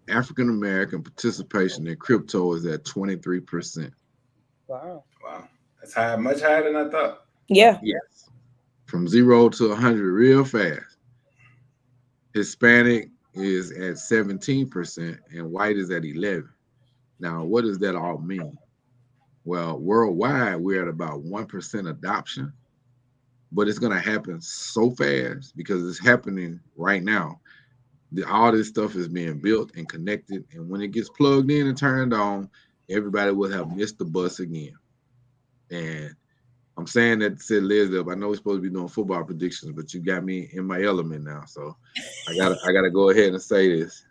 African American participation in crypto is at 23%. Wow. That's high, much higher than I thought. Yeah. Yes. From 0 to 100 real fast. Hispanic is at 17% and white is at 11%. Now, what does that all mean? Well, worldwide, we're at about 1% adoption, but it's going to happen so fast because it's happening right now. All this stuff is being built and connected, and when it gets plugged in and turned on, everybody will have missed the bus again. And I'm saying that to set Liz up. I know we're supposed to be doing football predictions, but you got me in my element now, so I gotta go ahead and say this.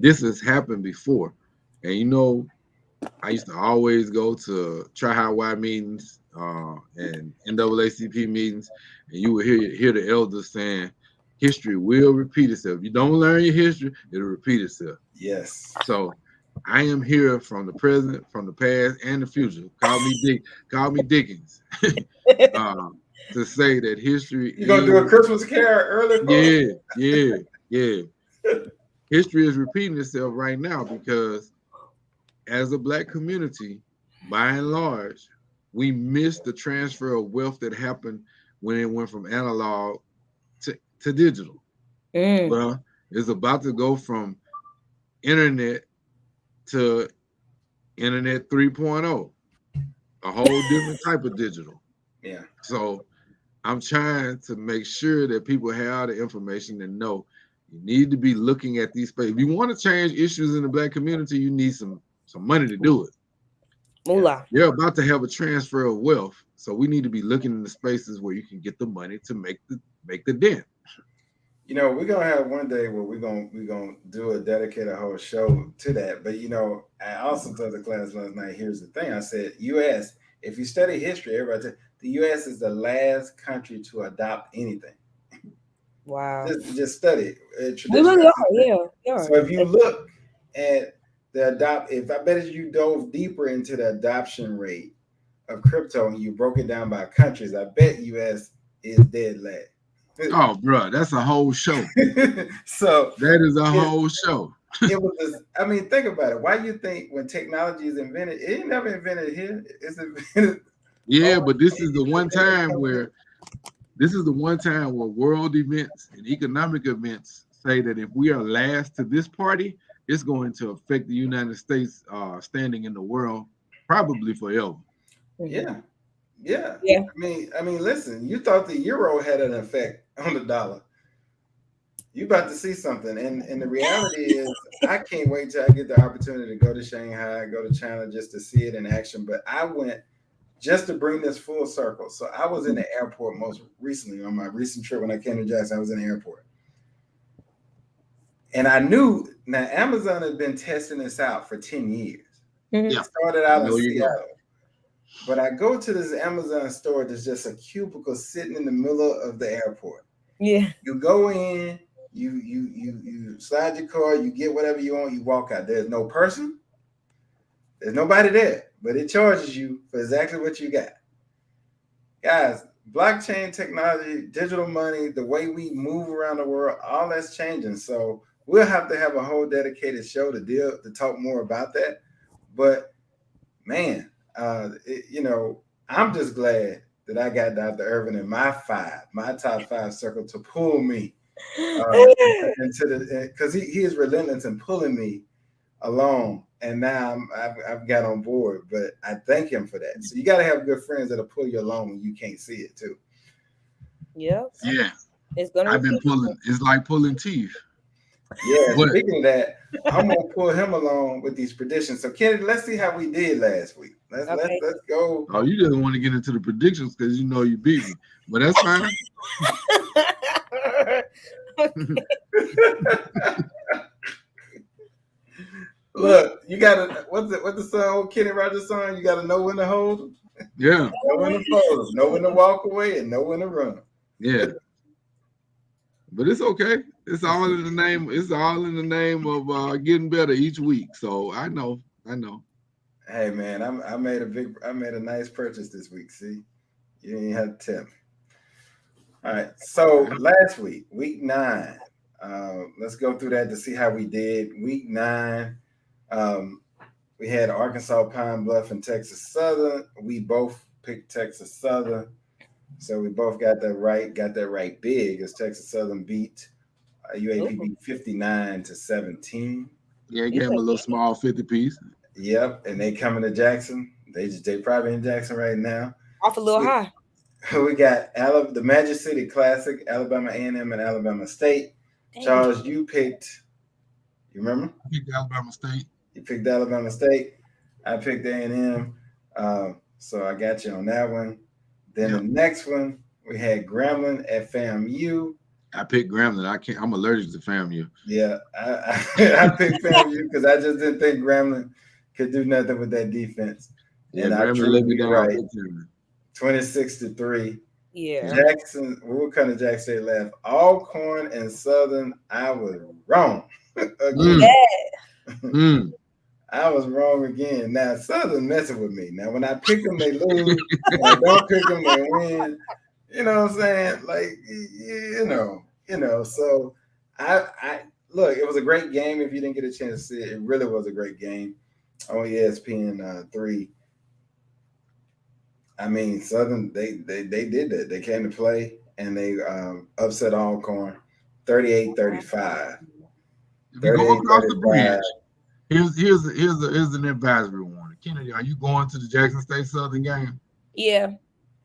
This has happened before, and you know, I used to always go to Tri-High meetings and NAACP meetings, and you would hear the elders saying, "History will repeat itself. You don't learn your history, it'll repeat itself." Yes. So I am here from the present, from the past, and the future. Call me Dickens. To say that history. You gonna do a Christmas carol early? Yeah. History is repeating itself right now because as a Black community, by and large, we missed the transfer of wealth that happened when it went from analog to digital. Well, it's about to go from internet to internet 3.0, a whole different type of digital. Yeah. So I'm trying to make sure that people have the information and know you need to be looking at these spaces. If you want to change issues in the Black community, you need some money to do it. Moolah. You're about to have a transfer of wealth, so we need to be looking in the spaces where you can get the money to make the dent. You know, we're gonna have one day where we're gonna do a dedicated whole show to that. But you know, I also told the class last night. Here's the thing: I said, U.S. If you study history, everybody said the U.S. is the last country to adopt anything. Wow. Just study it. Yeah. So if you look at if I bet you dove deeper into the adoption rate of crypto and you broke it down by countries, I bet U.S. is dead last. Oh, bro, that's a whole show. So that is a whole show. It was. I mean, think about it. Why do you think when technology is invented, it ain't never invented here? It's invented. Yeah, but this is the one time where world events and economic events say that if we are last to this party, it's going to affect the United States standing in the world probably forever. Yeah. I mean, listen. You thought the euro had an effect on the dollar. You about to see something, and the reality is, I can't wait till I get the opportunity to go to Shanghai, go to China, just to see it in action. But I went just to bring this full circle. So I was in the airport most recently on my recent trip when I came to Jackson. I was in the airport, and I knew now Amazon has been testing this out for 10 years. Yeah. It started out in Know you Seattle. know. But I go to this Amazon store. There's just a cubicle sitting in the middle of the airport. Yeah. You go in, you slide your card, you get whatever you want, you walk out. There's no person, there's nobody there, but it charges you for exactly what you got. Guys, blockchain technology, digital money, the way we move around the world, all that's changing. So we'll have to have a whole dedicated show to talk more about that. But man, I'm just glad that I got Dr. Irvin in my top five circle to pull me into the, because he is relentless in pulling me along, and now I've got on board. But I thank him for that. So you got to have good friends that'll pull you along when you can't see it too. Yep. Yeah. It's gonna. I've been pulling. It's like pulling teeth. Yeah. But- Speaking of that, I'm gonna pull him along with these predictions. So Kennedy, let's see how we did last week. Let's go. Oh, you didn't want to get into the predictions because you know you beat me, but that's fine. Look, you gotta what's the song? Old Kenny Rogers song? You gotta know when to hold them, Yeah. know when to fold them, know when to walk away, and know when to run. Yeah. But it's okay. It's all in the name. It's all in the name of getting better each week. So I know. Hey man, I made a nice purchase this week. See, you didn't have to tell me. All right. So last week, week 9. Let's go through that to see how we did. Week 9, we had Arkansas, Pine Bluff, and Texas Southern. We both picked Texas Southern, so we both got that right. Got that right big as Texas Southern beat UAP beat 59-17. Yeah, gave him a little small 50 piece. Yep, and they coming to Jackson. They probably in Jackson right now. Off a little high. We got the Magic City Classic, Alabama A&M and Alabama State. Dang. Charles, you picked. You remember? I picked Alabama State. You picked Alabama State. I picked A&M. So I got you on that one. Then the next one, we had Grambling at FAMU. I picked Grambling. I'm allergic to FAMU. Yeah, I picked FAMU because I just didn't think Grambling could do nothing with that defense. Yeah, and Grambling let me down right. 26-3. Yeah. Jackson, what kind of Jackson State left? Alcorn and Southern, I was wrong. I was wrong again. Now Southern messing with me. Now when I pick them, they lose. When I don't pick them, they win. You know what I'm saying? Like, you know. So I look. It was a great game. If you didn't get a chance to see it, it really was a great game on ESPN 3. I mean, Southern they did that. They came to play and they upset Alcorn 38-35. If you go across the bridge, here's an advisory warning. Kennedy, are you going to the Jackson State Southern game? Yeah.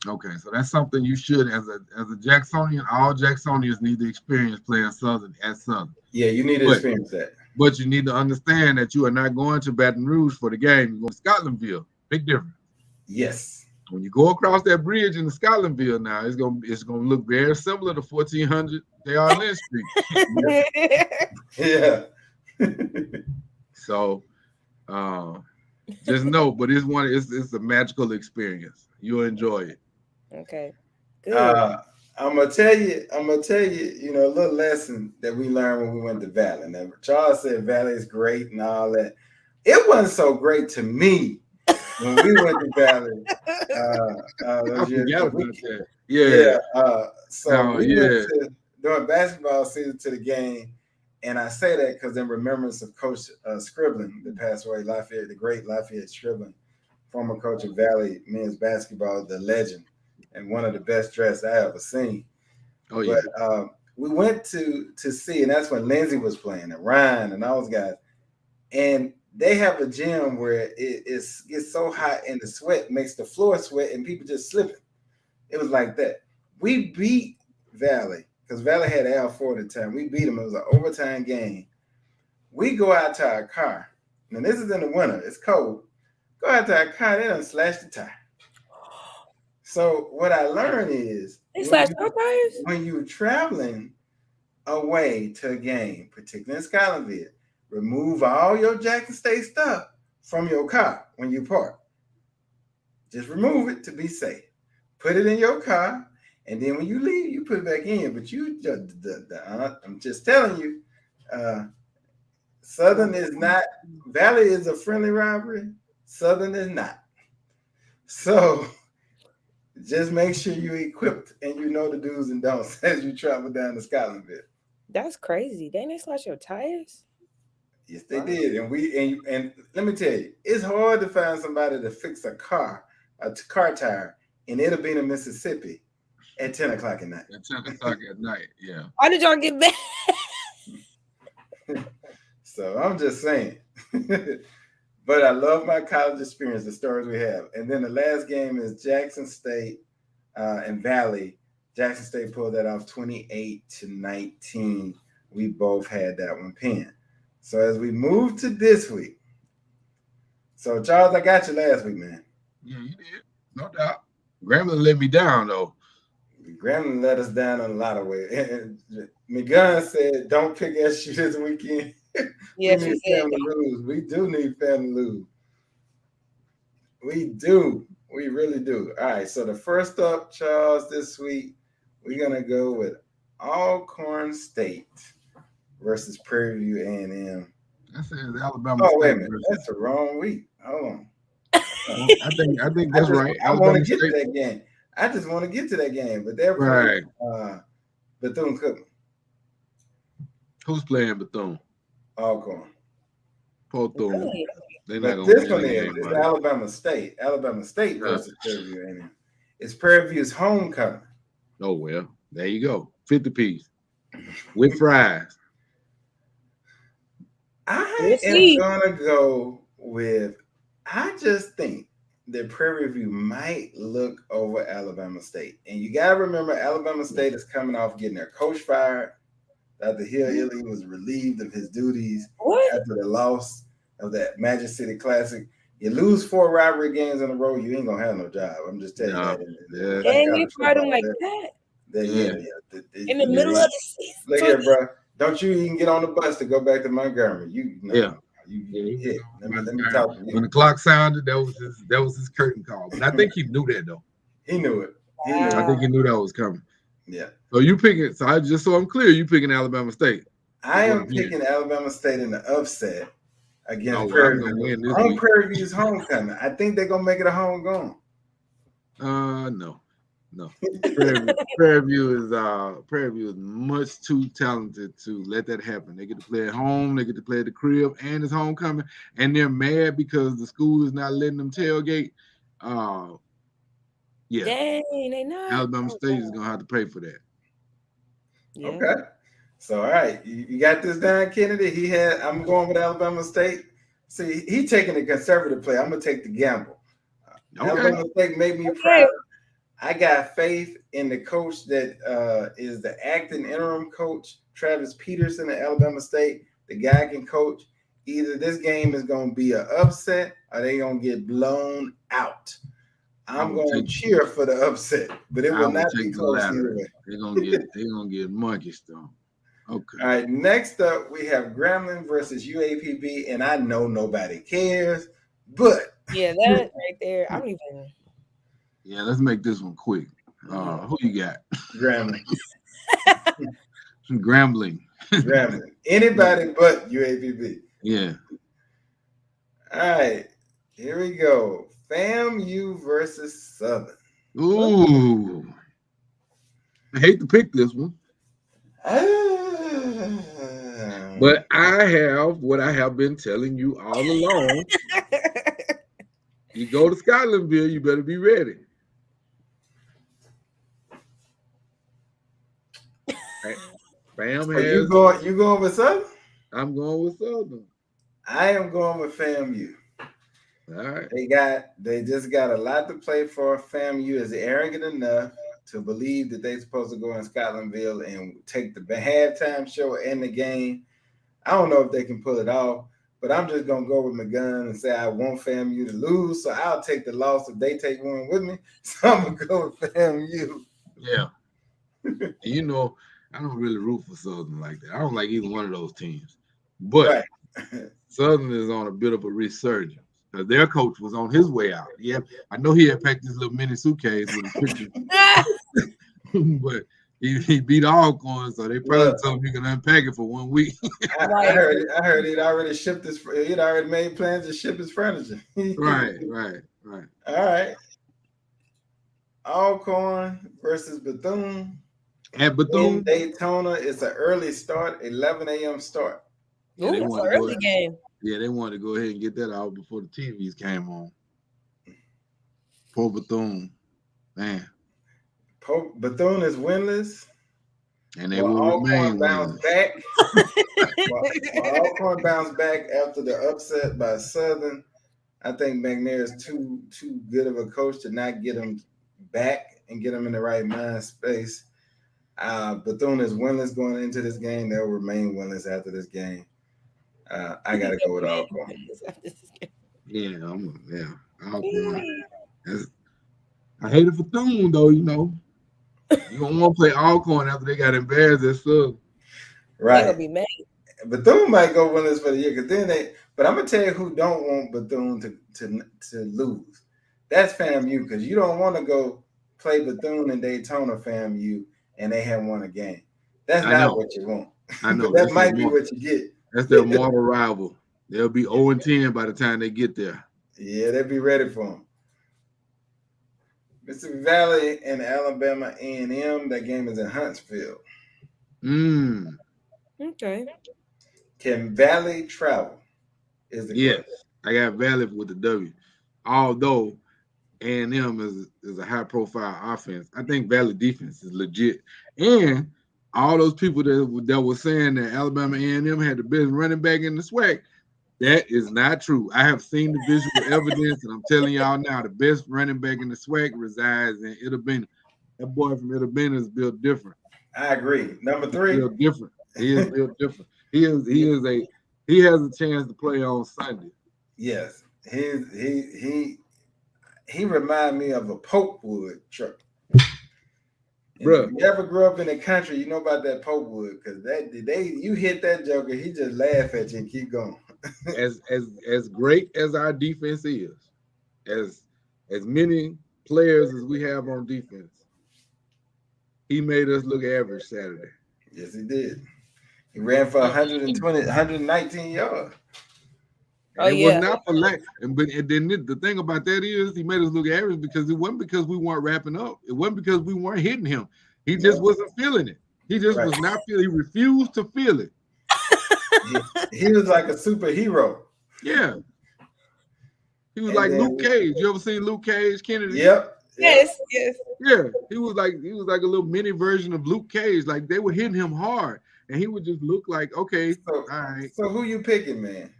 Okay, so that's something you should, as a Jacksonian, all Jacksonians need to experience playing Southern at Southern. Yeah, you need to experience that. But you need to understand that you are not going to Baton Rouge for the game. You're going to Scotlandville. Big difference. Yes. When you go across that bridge in the Scotlandville now, it's gonna look very similar to 1400 Lynn Street. Yeah. So just know, but it's a magical experience. You'll enjoy it. Okay. Good. I'm gonna tell you, a little lesson that we learned when we went to Valley. Now, Charles said Valley is great and all that. It wasn't so great to me when we went to Valley. We went during basketball season to the game, and I say that because in remembrance of Coach Scribbling, that passed away, the great Lafayette Scribbling, former coach of Valley men's basketball, the legend, and one of the best dressed I ever seen. Oh yeah. But we went to see, and that's when Lindsay was playing, and Ryan and all those guys, and they have a gym where it gets so hot and the sweat makes the floor sweat and people just slipping. It was like that. We beat Valley because Valley had Al Ford at the time. We beat them. It was an overtime game. We go out to our car. And this is in the winter. It's cold. Go out to our car. They done slashed the tire. So what I learned is when you're traveling away to a game, particularly in Scotlandville, remove all your Jackson State stuff from your car when you park. Just remove it to be safe. Put it in your car, and then when you leave, you put it back in. But I'm just telling you, Southern is not. Valley is a friendly rivalry. Southern is not. So just make sure you're equipped and you know the do's and don'ts as you travel down to Scotlandville. That's crazy. Didn't they slash your tires? Yes, they did. And let me tell you, it's hard to find somebody to fix a car tire in Irvin, Mississippi at 10 o'clock at night. At 10 o'clock at night, yeah. Why did y'all get back? So I'm just saying. But I love my college experience, the stories we have. And then the last game is Jackson State and Valley. Jackson State pulled that off 28-19. We both had that one pinned. So as we move to this week. So Charles, I got you last week, man. Yeah, you did. No doubt. Grambling let me down, though. Grambling let us down in a lot of ways. McGunn said, don't pick SU this weekend. Yes, we need family lose. We do need family lose. We do. We really do. All right. So the first up, Charles, this week, we're going to go with Alcorn State versus Prairie View A&M. That says Alabama. Oh, wait a minute. That's the wrong week. Hold on. I think that's right. I want to get to that game. I just want to get to that game, but they're playing Bethune-Cookman. Who's playing Bethune? Alcorn. Bethune. They're not going to win the game. It's Alabama State. Alabama State versus Prairie View A&M. It's Prairie View's homecoming. Oh, well, there you go. 50 piece with fries. I am going to go with, I just think that Prairie View might look over Alabama State. And you got to remember, Alabama State is coming off getting their coach fired. Dr. Hill Ely was relieved of his duties after the loss of that Magic City Classic. You lose 4 rivalry games in a row, you ain't going to have no job. I'm just telling you that. Dang, you fired him like that? In the middle of the season. Look here, bro. Don't you even get on the bus to go back to Montgomery. You hit. Let me talk to you. When the clock sounded, that was his curtain call. But I think he knew that though. He knew it. I think he knew that was coming. Yeah. So you picking? So I'm clear, you picking Alabama State. I am picking Alabama State in the upset against Prairie View. On Prairie View's homecoming. I think they're gonna make it a homegrown. No. Prairie View is much too talented to let that happen. They get to play at home, they get to play at the crib, and it's homecoming, and they're mad because the school is not letting them tailgate. Yeah. Dang, they not. Alabama State is gonna have to pay for that. Yeah. Okay. So all right, you got this down, Kennedy. I'm going with Alabama State. See, he taking the conservative play. I'm gonna take the gamble. Okay. Alabama State made me proud. I got faith in the coach that is the acting interim coach, Travis Peterson at Alabama State. The guy can coach. Either this game is going to be an upset or they're going to get blown out. I'm going to cheer for the upset, but it will not be close either way. They're gonna get monkeys though. Okay. All right. Next up, we have Grambling versus UAPB, and I know nobody cares, but that right there, I don't even. Yeah, let's make this one quick. Who you got? Grambling. Grambling. Anybody but UAPB. Yeah. All right. Here we go. FAMU versus Southern. Ooh. I hate to pick this one. But I have what I have been telling you all along. You go to Scotlandville, you better be ready. Fam has, you going with Southern? I'm going with Southern. I am going with FAMU. All right. They just got a lot to play for. FAMU is arrogant enough to believe that they're supposed to go in Scotlandville and take the halftime show and the game. I don't know if they can pull it off, but I'm just gonna go with my gun and say I want FAMU to lose, so I'll take the loss if they take one with me. So I'm gonna go with FAMU. Yeah. You know, I don't really root for Southern like that. I don't like either one of those teams. But right. Southern is on a bit of a resurgence because their coach was on his way out. Yeah, I know he had packed this little mini suitcase with his picture, but he beat Alcorn, so they probably told him he can unpack it for 1 week. I heard he'd already shipped his. He'd already made plans to ship his furniture. Right. All right. Alcorn versus Bethune. At Bethune, in Daytona, it's an early start, 11 a.m. start. Ooh, it's an early game. Yeah, they wanted to go ahead and get that out before the TVs came on. Poor Bethune, man. Bethune is winless, and they will remain winless. Alcorn bounced back after the upset by Southern. I think McNair is too good of a coach to not get him back and get him in the right mind space. Bethune is winless going into this game. They'll remain winless after this game. I gotta go with Alcorn. Alcorn. I hate it for Bethune though. You know, you don't want to play Alcorn after they got embarrassed at Southern. Right. They're gonna be mad. Bethune might go winless for the year because then they. But I'm gonna tell you who don't want Bethune to lose. That's FAMU because you don't want to go play Bethune and Daytona FAMU. And they haven't won a game. That's not what you want. I know. That might be what you get. That's their mortal rival. They'll be 0-10 by the time they get there. Yeah, they'll be ready for them. Mississippi Valley and Alabama A&M. That game is in Huntsville. Okay. Can Valley travel? Is the question. I got Valley with the W. Although A&M is a high-profile offense. I think Valley defense is legit. And all those people that were saying that Alabama A&M had the best running back in the SWAC, that is not true. I have seen the visual evidence, and I'm telling y'all now, the best running back in the SWAC resides in Irvin. That boy from Irvin is built different. I agree. Number 3. Built different. He is built different. He has a chance to play on Sunday. Yes. He reminded me of a Popewood truck. Bro, if you ever grew up in the country, you know about that Popewood because you hit that joker, he just laugh at you and keep going. as great as our defense is, as many players as we have on defense, he made us look average Saturday. Yes, he did. He ran for 119 yards. And it was not for lack. And then the thing about that is he made us look average because it wasn't because we weren't wrapping up. It wasn't because we weren't hitting him. He just wasn't feeling it. He just was not feeling. He refused to feel it. He was like a superhero. Yeah. He was like Luke Cage. You ever seen Luke Cage, Kennedy? Yep. Yes. Yeah. He was like a little mini version of Luke Cage. Like they were hitting him hard, and he would just look like, okay, all right. So who you picking, man?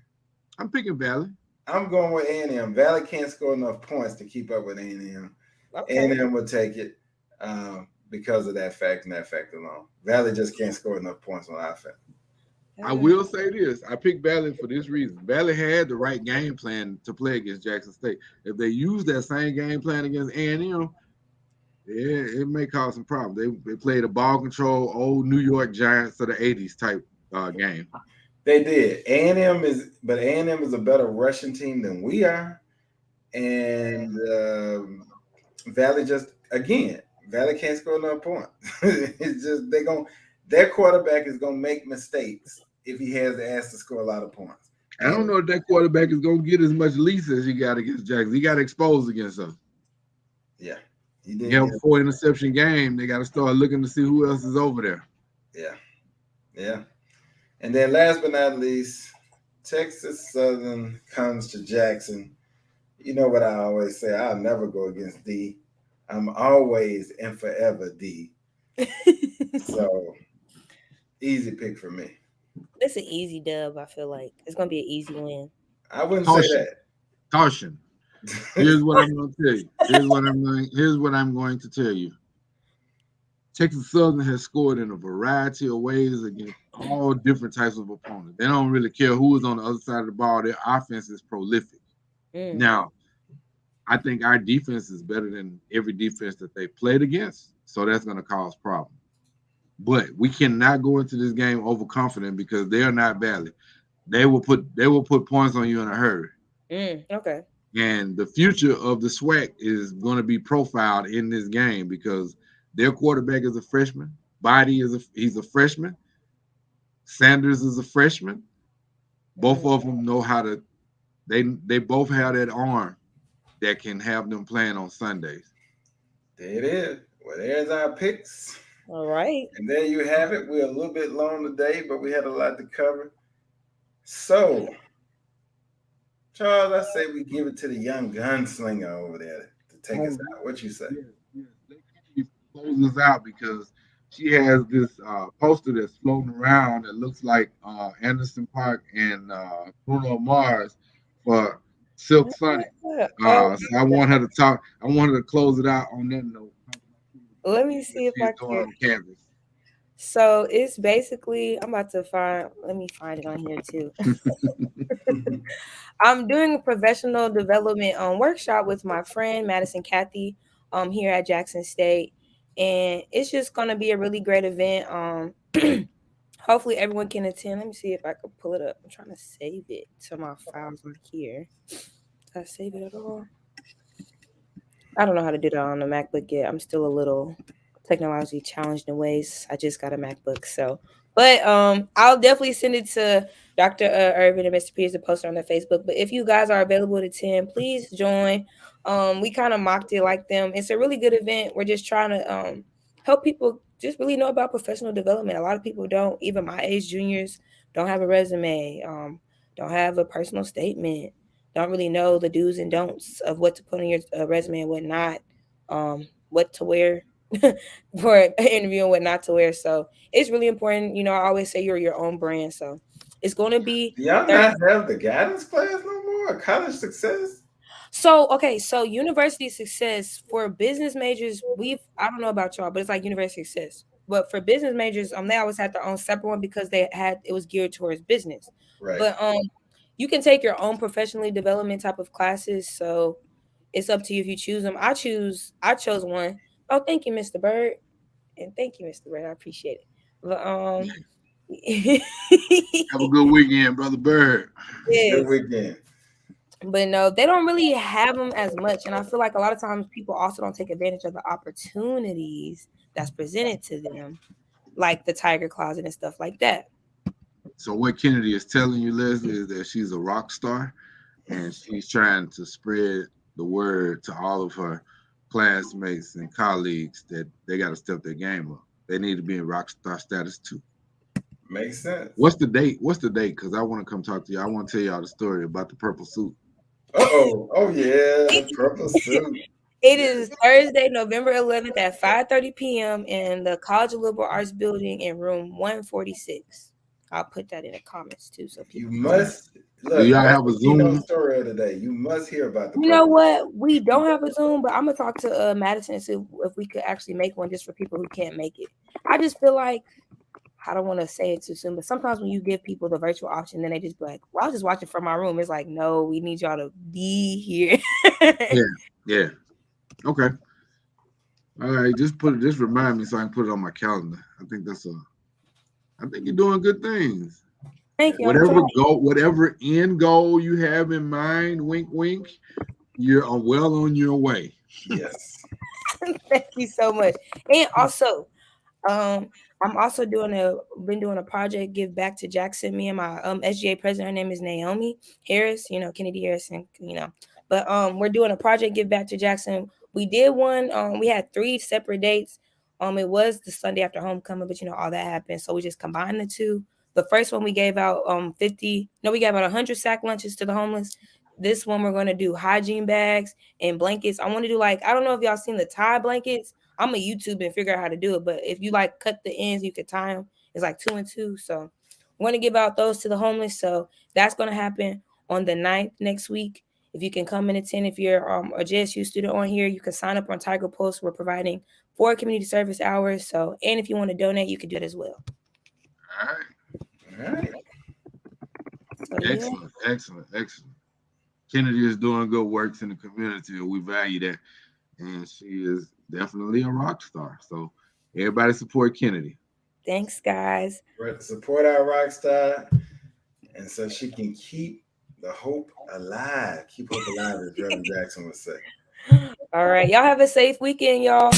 I'm picking Valley. I'm going with A&M. Valley can't score enough points to keep up with A&M. Okay. A&M will take it because of that fact and that fact alone. Valley just can't score enough points on offense. I will say this. I picked Valley for this reason. Valley had the right game plan to play against Jackson State. If they use that same game plan against A&M, it may cause some problems. They played a ball control, old New York Giants of the 80s type game. They did. A&M is a better rushing team than we are. And Valley Valley can't score enough points. It's just their quarterback is gonna make mistakes if he has to ask to score a lot of points. I don't know if that quarterback is gonna get as much lease as he got against Jackson. He got exposed against us. Yeah. He did. 4 interception game. They got to start looking to see who else is over there. Yeah. And then last but not least, Texas Southern comes to Jackson. You know what I always say, I'll never go against D. I'm always and forever D. So, easy pick for me. It's an easy dub, I feel like. It's going to be an easy win. I wouldn't say that. Caution. Here's what I'm going to tell you. Here's what I'm going to tell you. Texas Southern has scored in a variety of ways against all different types of opponents. They don't really care who is on the other side of the ball. Their offense is prolific. Mm. Now, I think our defense is better than every defense that they played against, so that's going to cause problems. But we cannot go into this game overconfident because they are not badly. They will put points on you in a hurry. Okay. And the future of the SWAC is going to be profiled in this game because their quarterback is a freshman. Body he's a freshman. Sanders is a freshman. Both of them know how to. They both have that arm that can have them playing on Sundays. There it is. Well, there's our picks. All right. And there you have it. We're a little bit long today, but we had a lot to cover. So, Charles, I say we give it to the young gunslinger over there to take us out. What you say? Yes. Let Katie close us out because she has this poster that's floating around that looks like Anderson Park and Bruno Mars for Silk Sonic. Oh, So I want her to talk. I want her to close it out on that note. let me see if She's I doing can. on campus. So it's basically, I'm about to find, let me find it on here too. I'm doing a professional development workshop with my friend Madison Kathy here at Jackson State. And it's just going to be a really great event. Hopefully everyone can attend. Let me see if I can pull it up. I'm trying to save it to my files on here. Did I save it at all? I don't know how to do that on the MacBook yet. I'm still a little technologically challenged in ways. I just got a MacBook, so but I'll definitely send it to Dr. Irvin and Mr. Peters to post it on their Facebook. But if you guys are available to attend, please join. We kind of mocked it like them. It's a really good event. We're just trying to help people just really know about professional development. A lot of people don't, even my age juniors, don't have a resume, don't have a personal statement, don't really know the do's and don'ts of what to put on your resume and what not, what to wear for an interview and what not to wear. So it's really important. I always say you're your own brand. So it's going to be Do y'all Thursday. not have the guidance class no more? College success? So okay, so university success for business majors, I don't know about y'all, but it's like university success. But for business majors, they always had their own separate one because it was geared towards business. Right. But you can take your own professionally development type of classes. So it's up to you if you choose them. I chose one. Oh, thank you, Mr. Bird. And thank you, Mr. Bird. I appreciate it. But Have a good weekend, brother Bird. Good yes. weekend. But no, they don't really have them as much. And I feel like a lot of times people also don't take advantage of the opportunities that's presented to them, like the Tiger Closet and stuff like that. So what Kennedy is telling you, Leslie, is that she's a rock star, and she's trying to spread the word to all of her classmates and colleagues that they got to step their game up. They need to be in rock star status too. Makes sense. What's the date? Because I want to come talk to you. I want to tell y'all the story about the purple suit. Uh-oh. Oh, yeah. The purple suit. It is Thursday, November 11th at 5:30 p.m. in the College of Liberal Arts building in room 146. I'll put that in the comments too, so You people. must Do look. y'all That's have a the keynote Zoom? story of the day. You must hear about the You know purple. what? We don't have a Zoom, but I'm gonna talk to Madison and see if we could actually make one just for people who can't make it. I just feel like I don't want to say it too soon, but sometimes when you give people the virtual option, then they just be like, "Well, I'll just watch it from my room." It's like, no, we need y'all to be here. Yeah. Okay. All right. Just remind me so I can put it on my calendar. I think you're doing good things. Thank you. I'm Whatever end goal you have in mind, wink, wink, you're well on your way. Yes. Thank you so much. And also, I'm also been doing a project, Give Back to Jackson. Me and my SGA president, her name is Naomi Harris, Kennedy Harrison. But we're doing a project, Give Back to Jackson. We did one, we had 3 separate dates. It was the Sunday after homecoming, but all that happened. So we just combined the two. The first one we gave out we gave out 100 sack lunches to the homeless. This one we're gonna do hygiene bags and blankets. I want to do I don't know if y'all seen the tie blankets. I'm a YouTube and figure out how to do it. But if you cut the ends, you could tie them. It's like 2 and 2. So we want to give out those to the homeless. So that's going to happen on the 9th next week. If you can come and attend, if you're a JSU student on here, you can sign up on Tiger Post. We're providing for community service hours. So, and if you want to donate, you can do it as well. All right. All right. So, yeah. Excellent. Kennedy is doing good works in the community, and we value that. And she is definitely a rock star. So everybody support Kennedy. Thanks, guys. Support our rock star, and so she can keep the hope alive. Keep hope alive, as Reverend Jackson would say. All right. Y'all have a safe weekend, y'all.